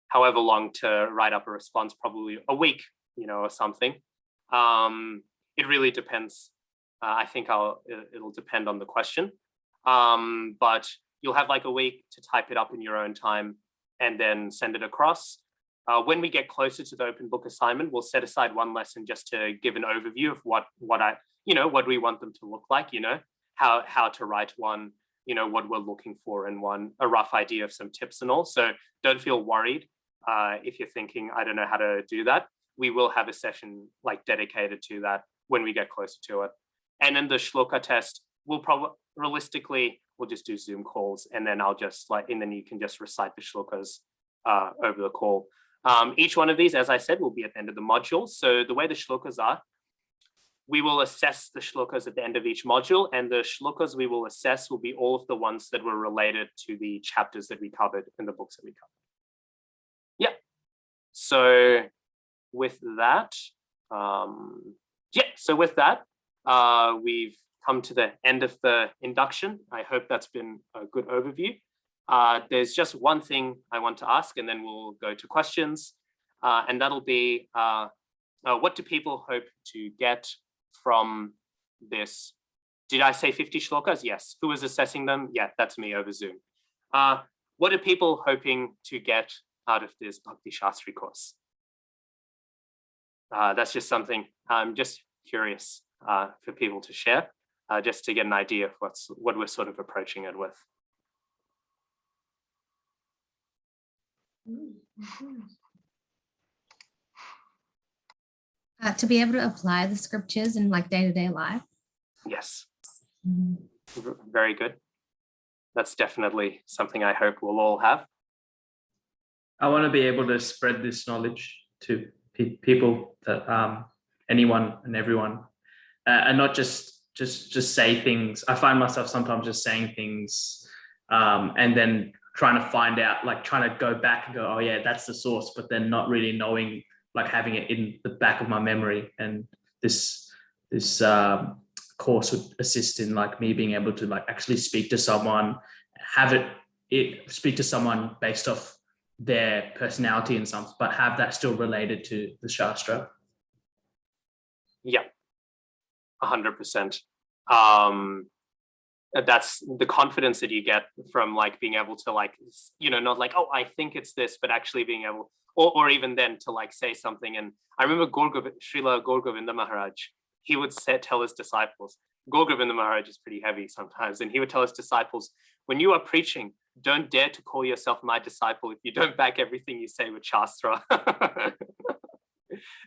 however long to write up a response, probably a week, or something. It really depends. I think it'll depend on the question. But you'll have like a week to type it up in your own time and then send it across. When we get closer to the open book assignment, we'll set aside one lesson just to give an overview of what we want them to look like, how to write one, what we're looking for in one, a rough idea of some tips and all. So don't feel worried if you're thinking, I don't know how to do that. We will have a session like dedicated to that when we get closer to it. And then the Shloka test, we'll just do Zoom calls, and then and then you can just recite the Shlokas over the call. Each one of these, as I said, will be at the end of the module. So the way the Shlokas are, we will assess the Shlokas at the end of each module, and the Shlokas we will assess will be all of the ones that were related to the chapters that we covered in the books that we covered. Yeah. So with that, we've come to the end of the induction. I hope that's been a good overview. There's just one thing I want to ask, and then we'll go to questions. And that'll be, what do people hope to get from this? Did I say 50 shlokas? Yes. Who was assessing them? Yeah, that's me over Zoom. What are people hoping to get out of this Bhakti-śāstrī course? That's just something I'm just curious for people to share, just to get an idea of what we're sort of approaching it with. To be able to apply the scriptures in like day-to-day life. Yes. Very good. That's definitely something I hope we'll all have. I want to be able to spread this knowledge to people, that anyone and everyone, and not just say things. I find myself sometimes just saying things and then trying to find out, like trying to go back and go, oh yeah, that's the source, but then not really knowing, like having it in the back of my memory. And this course would assist in like me being able to like actually speak to someone, speak to someone based off their personality and something, but have that still related to the Shastra. Yeah, 100%. That's the confidence that you get from like being able to like, not like, oh, I think it's this, but actually being able, or even then to like say something. And I remember Srila Gaur Govinda Maharaj, he would tell his disciples, Gaur Govinda Maharaj is pretty heavy sometimes, and he would tell his disciples, when you are preaching, don't dare to call yourself my disciple if you don't back everything you say with Shastra.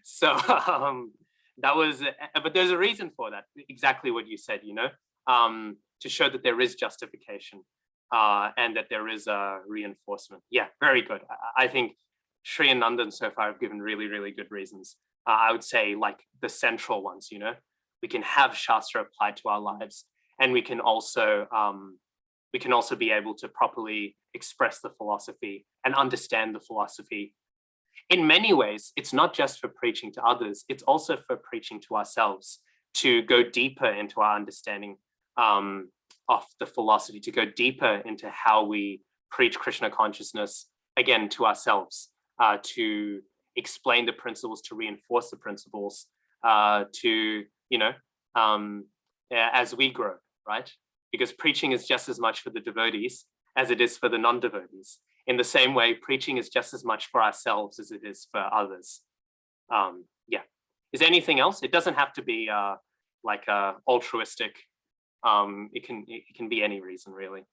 So that was, but there's a reason for that, exactly what you said, to show that there is justification and that there is a reinforcement. Yeah, very good. I think Shri and Nandan so far have given really, really good reasons. I would say like the central ones, you know. We can have Shastra applied to our lives, and we can also be able to properly express the philosophy and understand the philosophy. In many ways, it's not just for preaching to others, it's also for preaching to ourselves, to go deeper into our understanding of the philosophy, to go deeper into how we preach Krishna consciousness, again, to ourselves, to explain the principles, to reinforce the principles, to, you know, as we grow, right? Because preaching is just as much for the devotees as it is for the non-devotees. In the same way, preaching is just as much for ourselves as it is for others. Yeah. Is there anything else? It doesn't have to be like altruistic. It can be any reason, really.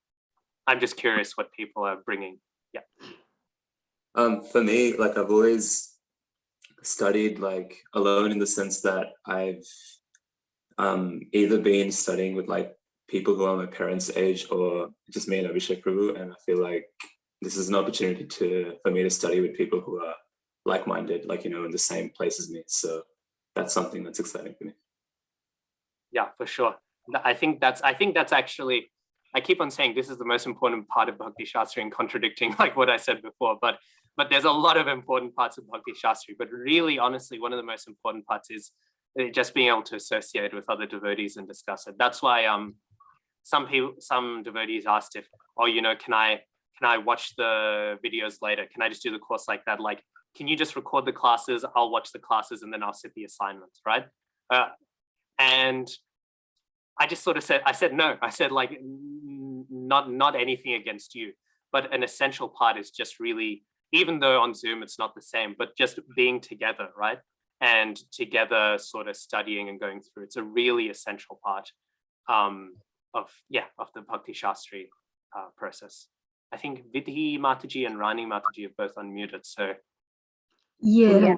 I'm just curious what people are bringing. Yeah. For me, like I've always studied like alone, in the sense that I've either been studying with like people who are my parents' age, or just me and Abhishek Prabhu, and I feel like this is an opportunity for me to study with people who are like-minded, like, you know, in the same place as me. So that's something that's exciting for me. Yeah, for sure. I think that's actually, I keep on saying this is the most important part of Bhakti-śāstrī, and contradicting like what I said before, but there's a lot of important parts of Bhakti-śāstrī, but really, honestly, one of the most important parts is just being able to associate with other devotees and discuss it. That's why some devotees asked if, oh, you know, can I watch the videos later? Can I just do the course like that? Like, can you just record the classes? I'll watch the classes and then I'll set the assignments, right? And I just sort of said, no. I said, like, not anything against you, but an essential part is just really, even though on Zoom it's not the same, but just being together, right? And together sort of studying and going through. It's a really essential part of the Bhakti-śāstrī process. I think Vidhi Mataji and Rani Mataji are both unmuted, so. Yeah.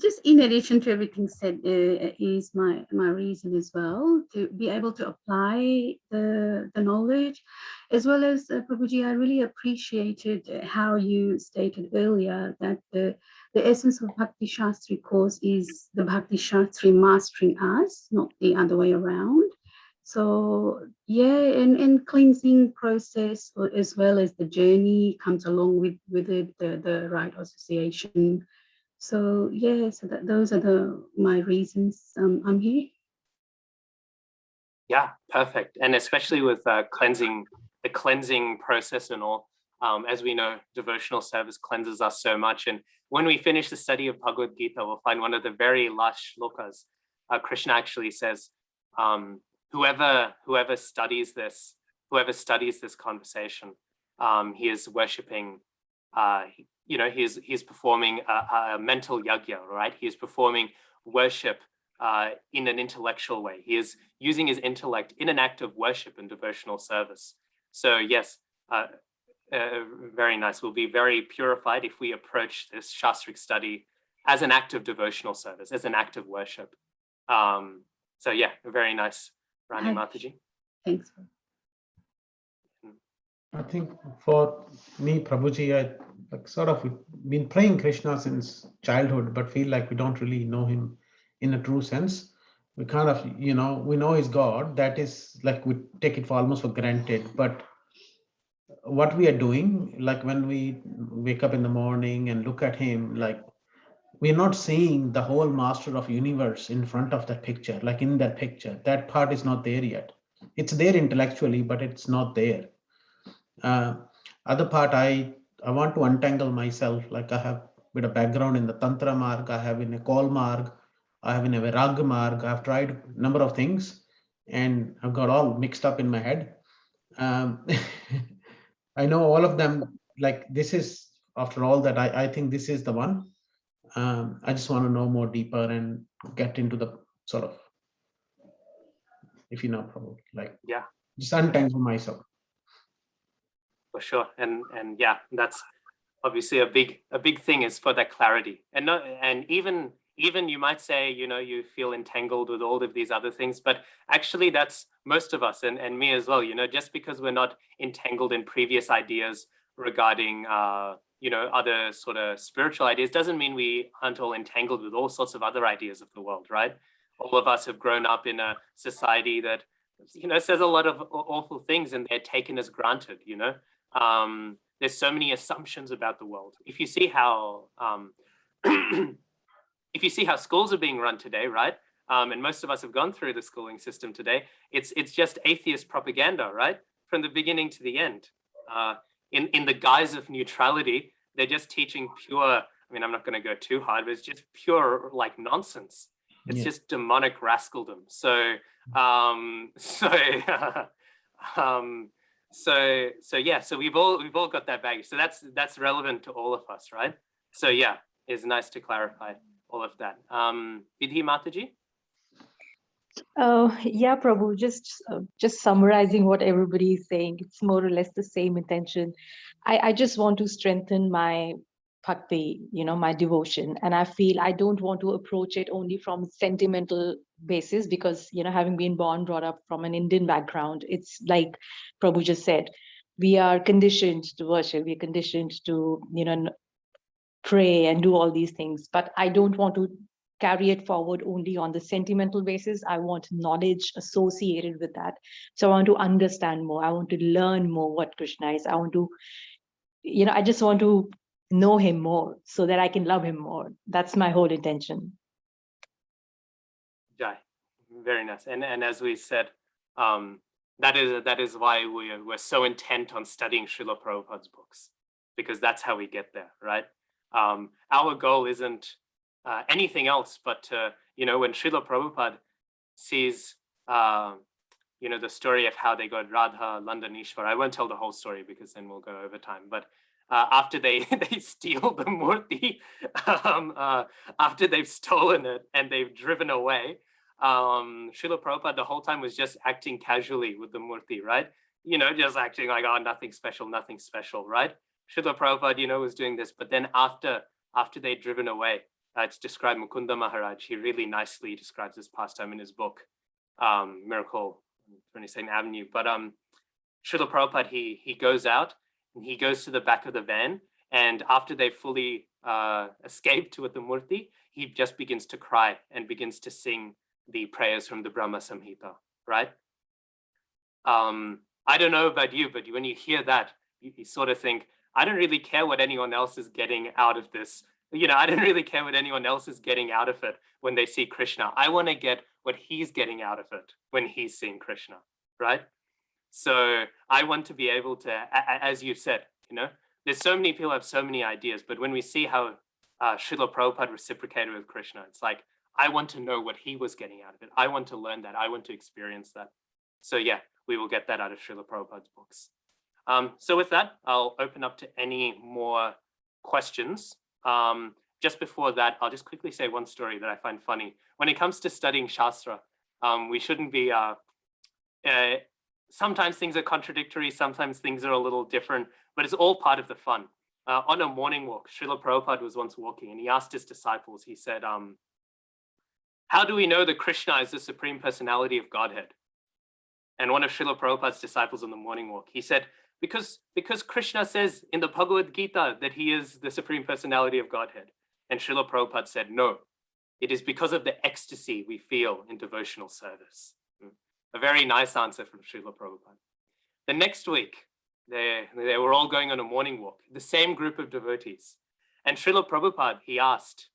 Just in addition to everything said, is my reason as well, to be able to apply the knowledge, as well as Prabhuji, I really appreciated how you stated earlier that the essence of Bhakti-śāstrī course is the Bhakti-śāstrī mastering us, not the other way around. So yeah, and cleansing process, as well as the journey comes along with it, the right association. So yeah, so those are my reasons I'm here. Yeah, perfect. And especially with the cleansing process and all, as we know, devotional service cleanses us so much. And when we finish the study of Bhagavad-Gita, we'll find one of the very last shlokas. Krishna actually says, whoever studies this conversation, he is worshipping. You know, he's performing a mental yajna, right? He is performing worship in an intellectual way. He is using his intellect in an act of worship and devotional service. So yes, very nice. We'll be very purified if we approach this Shastric study as an act of devotional service, as an act of worship. So yeah, very nice, Rani Mataji. Thanks. I think for me, Prabhuji, I like sort of been praying Krishna since childhood, but feel like we don't really know him in a true sense. We kind of, you know, we know he's God. That is like we take it for almost for granted. But what we are doing, like when we wake up in the morning and look at him, like we're not seeing the whole master of universe in front of that picture, like in that picture. That part is not there yet. It's there intellectually, but it's not there. Other part, I want to untangle myself. Like I have a bit of background in the Tantra Marg, I have in a Kol Marg, I have in a Virag Marg. I've tried a number of things and I've got all mixed up in my head. I know all of them, like this is, after all that, I think this is the one. I just want to know more deeper and get into the sort of, if you know, probably like, yeah, just untangle myself. For sure, and yeah, that's obviously a big thing is for that clarity, and even you might say, you know, you feel entangled with all of these other things, but actually that's most of us and me as well. You know, just because we're not entangled in previous ideas regarding other sort of spiritual ideas doesn't mean we aren't all entangled with all sorts of other ideas of the world, right? All of us have grown up in a society that, says a lot of awful things and they're taken as granted, There's so many assumptions about the world. If you see how, schools are being run today, right? And most of us have gone through the schooling system today. It's just atheist propaganda, right? From the beginning to the end. In the guise of neutrality, they're just teaching pure, I'm not going to go too hard, but it's just pure like nonsense. It's just demonic rascaldom. So we've all got that baggage. So that's relevant to all of us, right? So yeah, it's nice to clarify all of that. Vidhi Mataji? Yeah, Prabhu, just summarizing what everybody is saying, it's more or less the same intention. I just want to strengthen my bhakti, my devotion. And I feel I don't want to approach it only from sentimental basis because, having been brought up from an Indian background, it's like Prabhu just said, we are conditioned to worship, we're conditioned to, pray and do all these things. But I don't want to carry it forward only on the sentimental basis. I want knowledge associated with that. So I want to understand more. I want to learn more what Krishna is. I want to, I just want to know him more so that I can love him more. That's my whole intention. Jai, very nice. And as we said, that is why we're so intent on studying Srila Prabhupada's books, because that's how we get there, right? Our goal isn't anything else but to, when Srila Prabhupada sees, the story of how they got Radha, Landanishwar. I won't tell the whole story because then we'll go over time. But after they steal the murti, after they've stolen it and they've driven away, Srila Prabhupada the whole time was just acting casually with the murti, right? Just acting like, oh, nothing special, right? Srila Prabhupada, was doing this. But then after they'd driven away, it's described Mukunda Maharaj. He really nicely describes this pastime in his book, Miracle, 22nd Avenue. But Srila Prabhupada, he goes out and he goes to the back of the van. And after they fully escaped with the murti, he just begins to cry and begins to sing the prayers from the Brahma Samhita, right? I don't know about you, but when you hear that, you sort of think, I don't really care what anyone else is getting out of this. I don't really care what anyone else is getting out of it when they see Krishna. I want to get what he's getting out of it when he's seeing Krishna, right? So I want to be able to, as you said, there's so many people have so many ideas, but when we see how Srila Prabhupada reciprocated with Krishna, it's like, I want to know what he was getting out of it. I want to learn that. I want to experience that. So yeah, we will get that out of Srila Prabhupada's books. So with that, I'll open up to any more questions. Just before that, I'll just quickly say one story that I find funny. When it comes to studying Shastra, we shouldn't be, sometimes things are contradictory, sometimes things are a little different, but it's all part of the fun. On a morning walk, Srila Prabhupada was once walking and he asked his disciples, he said, how do we know that Krishna is the Supreme Personality of Godhead? And one of Srila Prabhupada's disciples on the morning walk, he said, because Krishna says in the Bhagavad-Gita that he is the Supreme Personality of Godhead. And Srila Prabhupada said, no, it is because of the ecstasy we feel in devotional service. A very nice answer from Srila Prabhupada. The next week, they were all going on a morning walk, the same group of devotees. And Srila Prabhupada, he asked,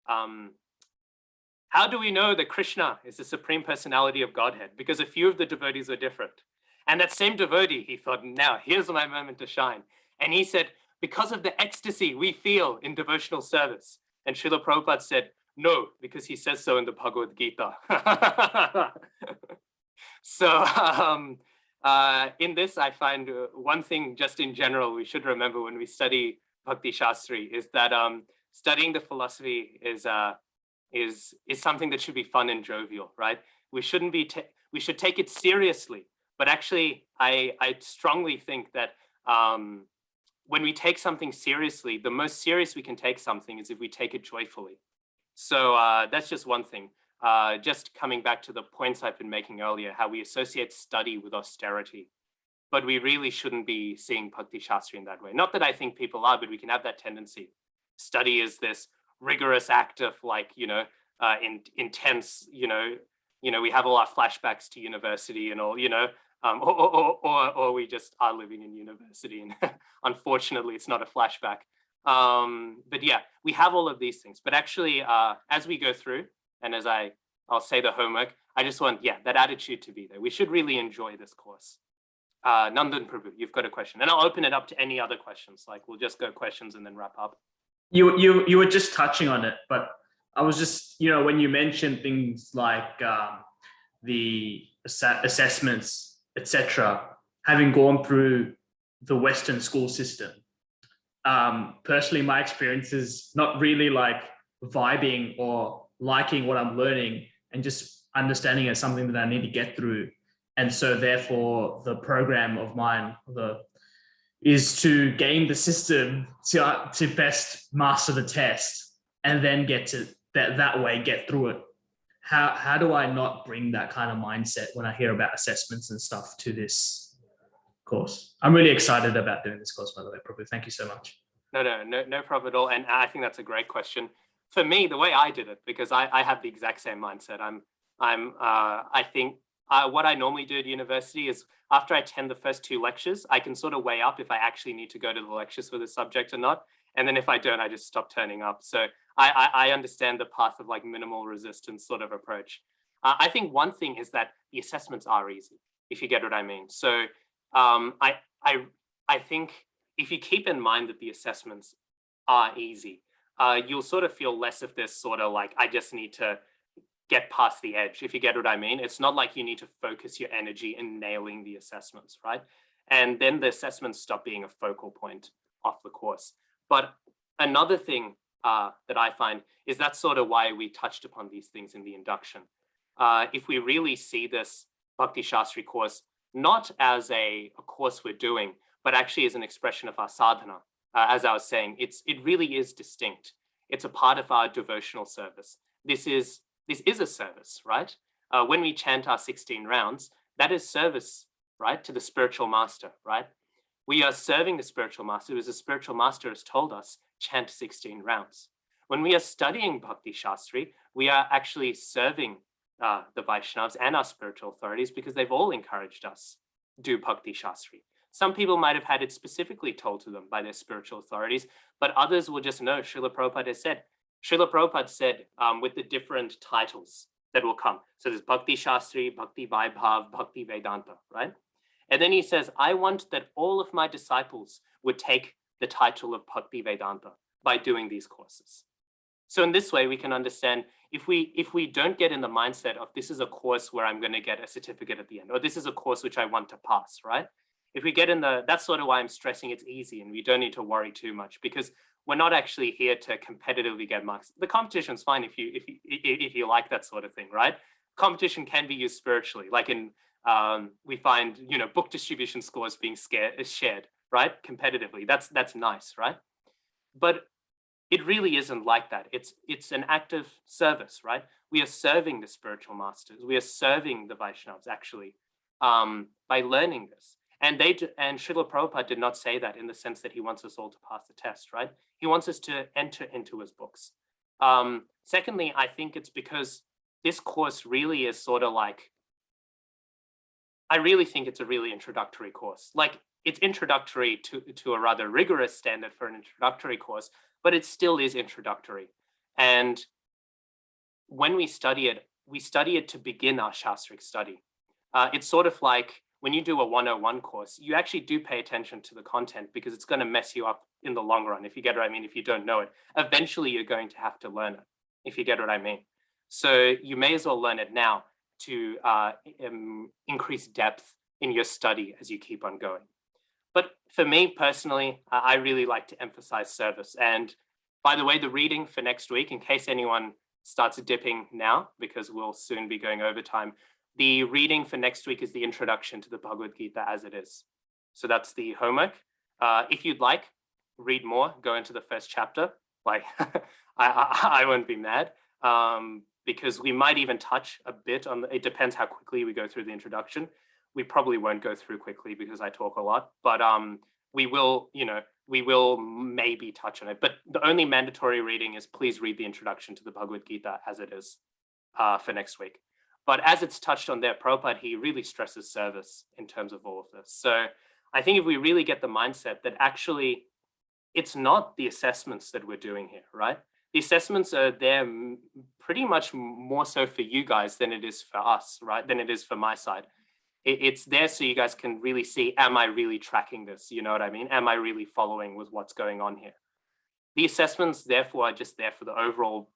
how do we know that Krishna is the Supreme Personality of Godhead? Because a few of the devotees are different. And that same devotee, he thought, now here's my moment to shine. And he said, because of the ecstasy we feel in devotional service. And Srila Prabhupada said, no, because he says so in the Bhagavad-Gita. So in this, I find one thing just in general we should remember when we study Bhakti-śāstrī is that studying the philosophy is something that should be fun and jovial, right? We shouldn't be, we should take it seriously. But actually, I strongly think that when we take something seriously, the most serious we can take something is if we take it joyfully. So that's just one thing. Just coming back to the points I've been making earlier, how we associate study with austerity. but we really shouldn't be seeing Bhakti-śāstrī in that way. Not that I think people are, but we can have that tendency. Study is this rigorous act of like, intense, we have all our flashbacks to university and all, or we just are living in university, and unfortunately it's not a flashback. But yeah, we have all of these things, but actually as we go through, and as I'll say the homework, I just want, that attitude to be there. We should really enjoy this course. Nandan Prabhu, you've got a question, and I'll open it up to any other questions. Like we'll just go questions and then wrap up. You were just touching on it, but I was just, when you mentioned things like the assessments, etc., having gone through the Western school system, personally, my experience is not really like vibing or liking what I'm learning and just understanding it as something that I need to get through. And so therefore the program of mine is to game the system to best master the test and then get to that way, get through it. How do I not bring that kind of mindset when I hear about assessments and stuff to this course? I'm really excited about doing this course, by the way, Prabhu. Thank you so much. No problem at all. And I think that's a great question. For me, the way I did it, because I have the exact same mindset. I think what I normally do at university is after I attend the first 2 lectures, I can sort of weigh up if I actually need to go to the lectures for the subject or not. And then if I don't, I just stop turning up. So I understand the path of like minimal resistance sort of approach. I think one thing is that the assessments are easy, if you get what I mean. So I think if you keep in mind that the assessments are easy, you'll sort of feel less of this sort of like, I just need to get past the edge, if you get what I mean. It's not like you need to focus your energy in nailing the assessments, right? And then the assessments stop being a focal point of the course. But another thing that I find is that's sort of why we touched upon these things in the induction. If we really see this Bhakti-śāstrī course not as a course we're doing, but actually as an expression of our sadhana, as I was saying, it really is distinct. It's a part of our devotional service. This is a service, right? When we chant our 16 rounds, that is service, right, to the spiritual master, right? We are serving the spiritual master, as the spiritual master has told us, chant 16 rounds. When we are studying Bhakti-śāstrī, we are actually serving the Vaishnavas and our spiritual authorities because they've all encouraged us do Bhakti-śāstrī. Some people might have had it specifically told to them by their spiritual authorities, but others will just know. Srila Prabhupada has said, with the different titles that will come. So there's Bhakti-śāstrī, Bhakti Vaibhav, Bhakti Vedanta, right? And then he says, I want that all of my disciples would take the title of Bhakti Vedanta by doing these courses. So in this way, we can understand if we don't get in the mindset of this is a course where I'm going to get a certificate at the end, or this is a course which I want to pass, right? If we get in that's sort of why I'm stressing it's easy and we don't need to worry too much, because we're not actually here to competitively get marks. The competition's fine if you like that sort of thing, right? Competition can be used spiritually, like in we find book distribution scores being shared, right? Competitively. That's nice, right? But it really isn't like that. It's an active service, right? We are serving the spiritual masters. We are serving the Vaishnavas actually by learning this. And Srila Prabhupada did not say that in the sense that he wants us all to pass the test, right? He wants us to enter into his books. Secondly, I think it's because this course really is sort of like, I really think it's a really introductory course. Like it's introductory to a rather rigorous standard for an introductory course, but it still is introductory. And when we study it to begin our Shastric study. It's sort of like, when you do a 101 course, you actually do pay attention to the content because it's going to mess you up in the long run, if you get what I mean, if you don't know it. Eventually, you're going to have to learn it, if you get what I mean. So you may as well learn it now to increase depth in your study as you keep on going. But for me personally, I really like to emphasize service. And by the way, the reading for next week, in case anyone starts dipping now, because we'll soon be going overtime, the reading for next week is the introduction to the Bhagavad-Gita as it is. So that's the homework. If you'd like, read more, go into the first chapter. Like, I won't be mad because we might even touch a bit on, it depends how quickly we go through the introduction. we probably won't go through quickly because I talk a lot, but we will, we will maybe touch on it. But the only mandatory reading is please read the introduction to the Bhagavad-Gita as it is for next week. But as it's touched on there, Prabhupada, he really stresses service in terms of all of this. So I think if we really get the mindset that actually it's not the assessments that we're doing here, right? The assessments are there pretty much more so for you guys than it is for us, right? Than it is for my side. It's there so you guys can really see, am I really tracking this? You know what I mean? Am I really following with what's going on here? The assessments, therefore, are just there for the overall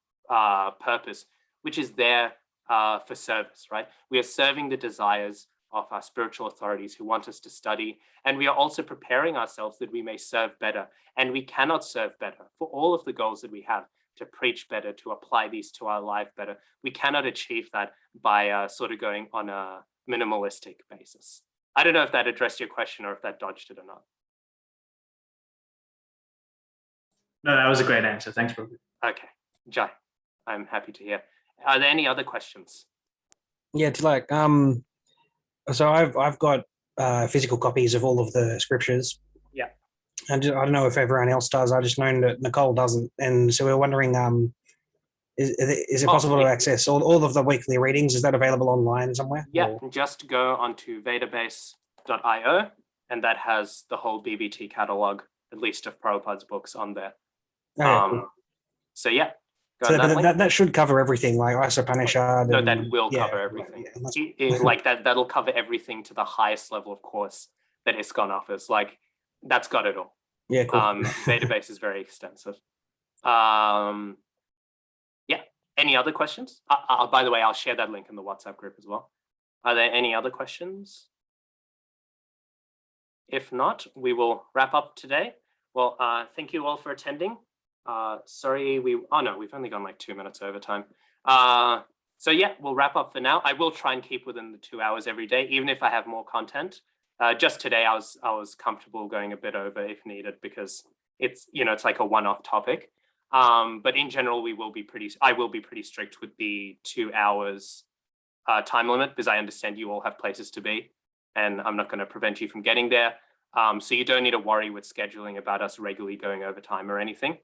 purpose, which is there for service, right? We are serving the desires of our spiritual authorities who want us to study, and we are also preparing ourselves that we may serve better, and we cannot serve better for all of the goals that we have, to preach better, to apply these to our life better. We cannot achieve that by sort of going on a minimalistic basis. I don't know if that addressed your question or if that dodged it or not. No, that was a great answer. Thanks, Prabhu. Okay, Jai, I'm happy to hear. Are there any other questions? Yeah, Tilak. So I've got physical copies of all of the scriptures. Yeah. And I don't know if everyone else does. I just know that Nicole doesn't, and so we're wondering, is it possible to access all of the weekly readings? Is that available online somewhere? Yeah, or? just go onto vedabase.io, and that has the whole BBT catalog, at least of Prabhupada's books on there. Cool. So yeah. So that should cover everything, like Isopanishad. No, that will cover everything. Yeah, like that'll cover everything to the highest level of course that ISKCON offers. Like that's got it all. Yeah, cool. Database is very extensive. Yeah. Any other questions? By the way, I'll share that link in the WhatsApp group as well. Are there any other questions? If not, we will wrap up today. Well, thank you all for attending. Sorry, we've only gone like 2 minutes over time. So yeah, we'll wrap up for now. I will try and keep within the 2 hours every day, even if I have more content. Just today, I was comfortable going a bit over if needed because it's like a one-off topic. But in general, I will be pretty strict with the 2 hours time limit because I understand you all have places to be, and I'm not going to prevent you from getting there. So you don't need to worry with scheduling about us regularly going over time or anything.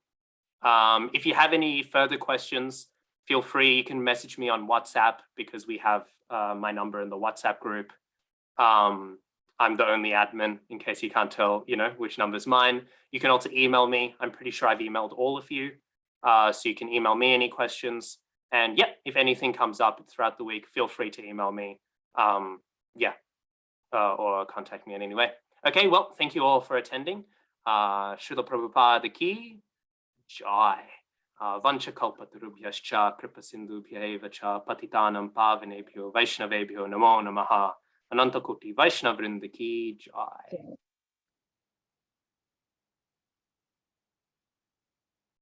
If you have any further questions, feel free. You can message me on WhatsApp because we have my number in the WhatsApp group. I'm the only admin in case you can't tell, which number's mine. You can also email me. I'm pretty sure I've emailed all of you. So you can email me any questions. And yeah, if anything comes up throughout the week, feel free to email me. Or contact me in any way. Okay, well, thank you all for attending. Srila Prabhupada ki Jai. Vanchakalpatarubhyascha kripasindubhya cha patitanam pavanebhyo vaishnavebhyo namo namaha. Anantakoti Vaishnavrinda ki Jai.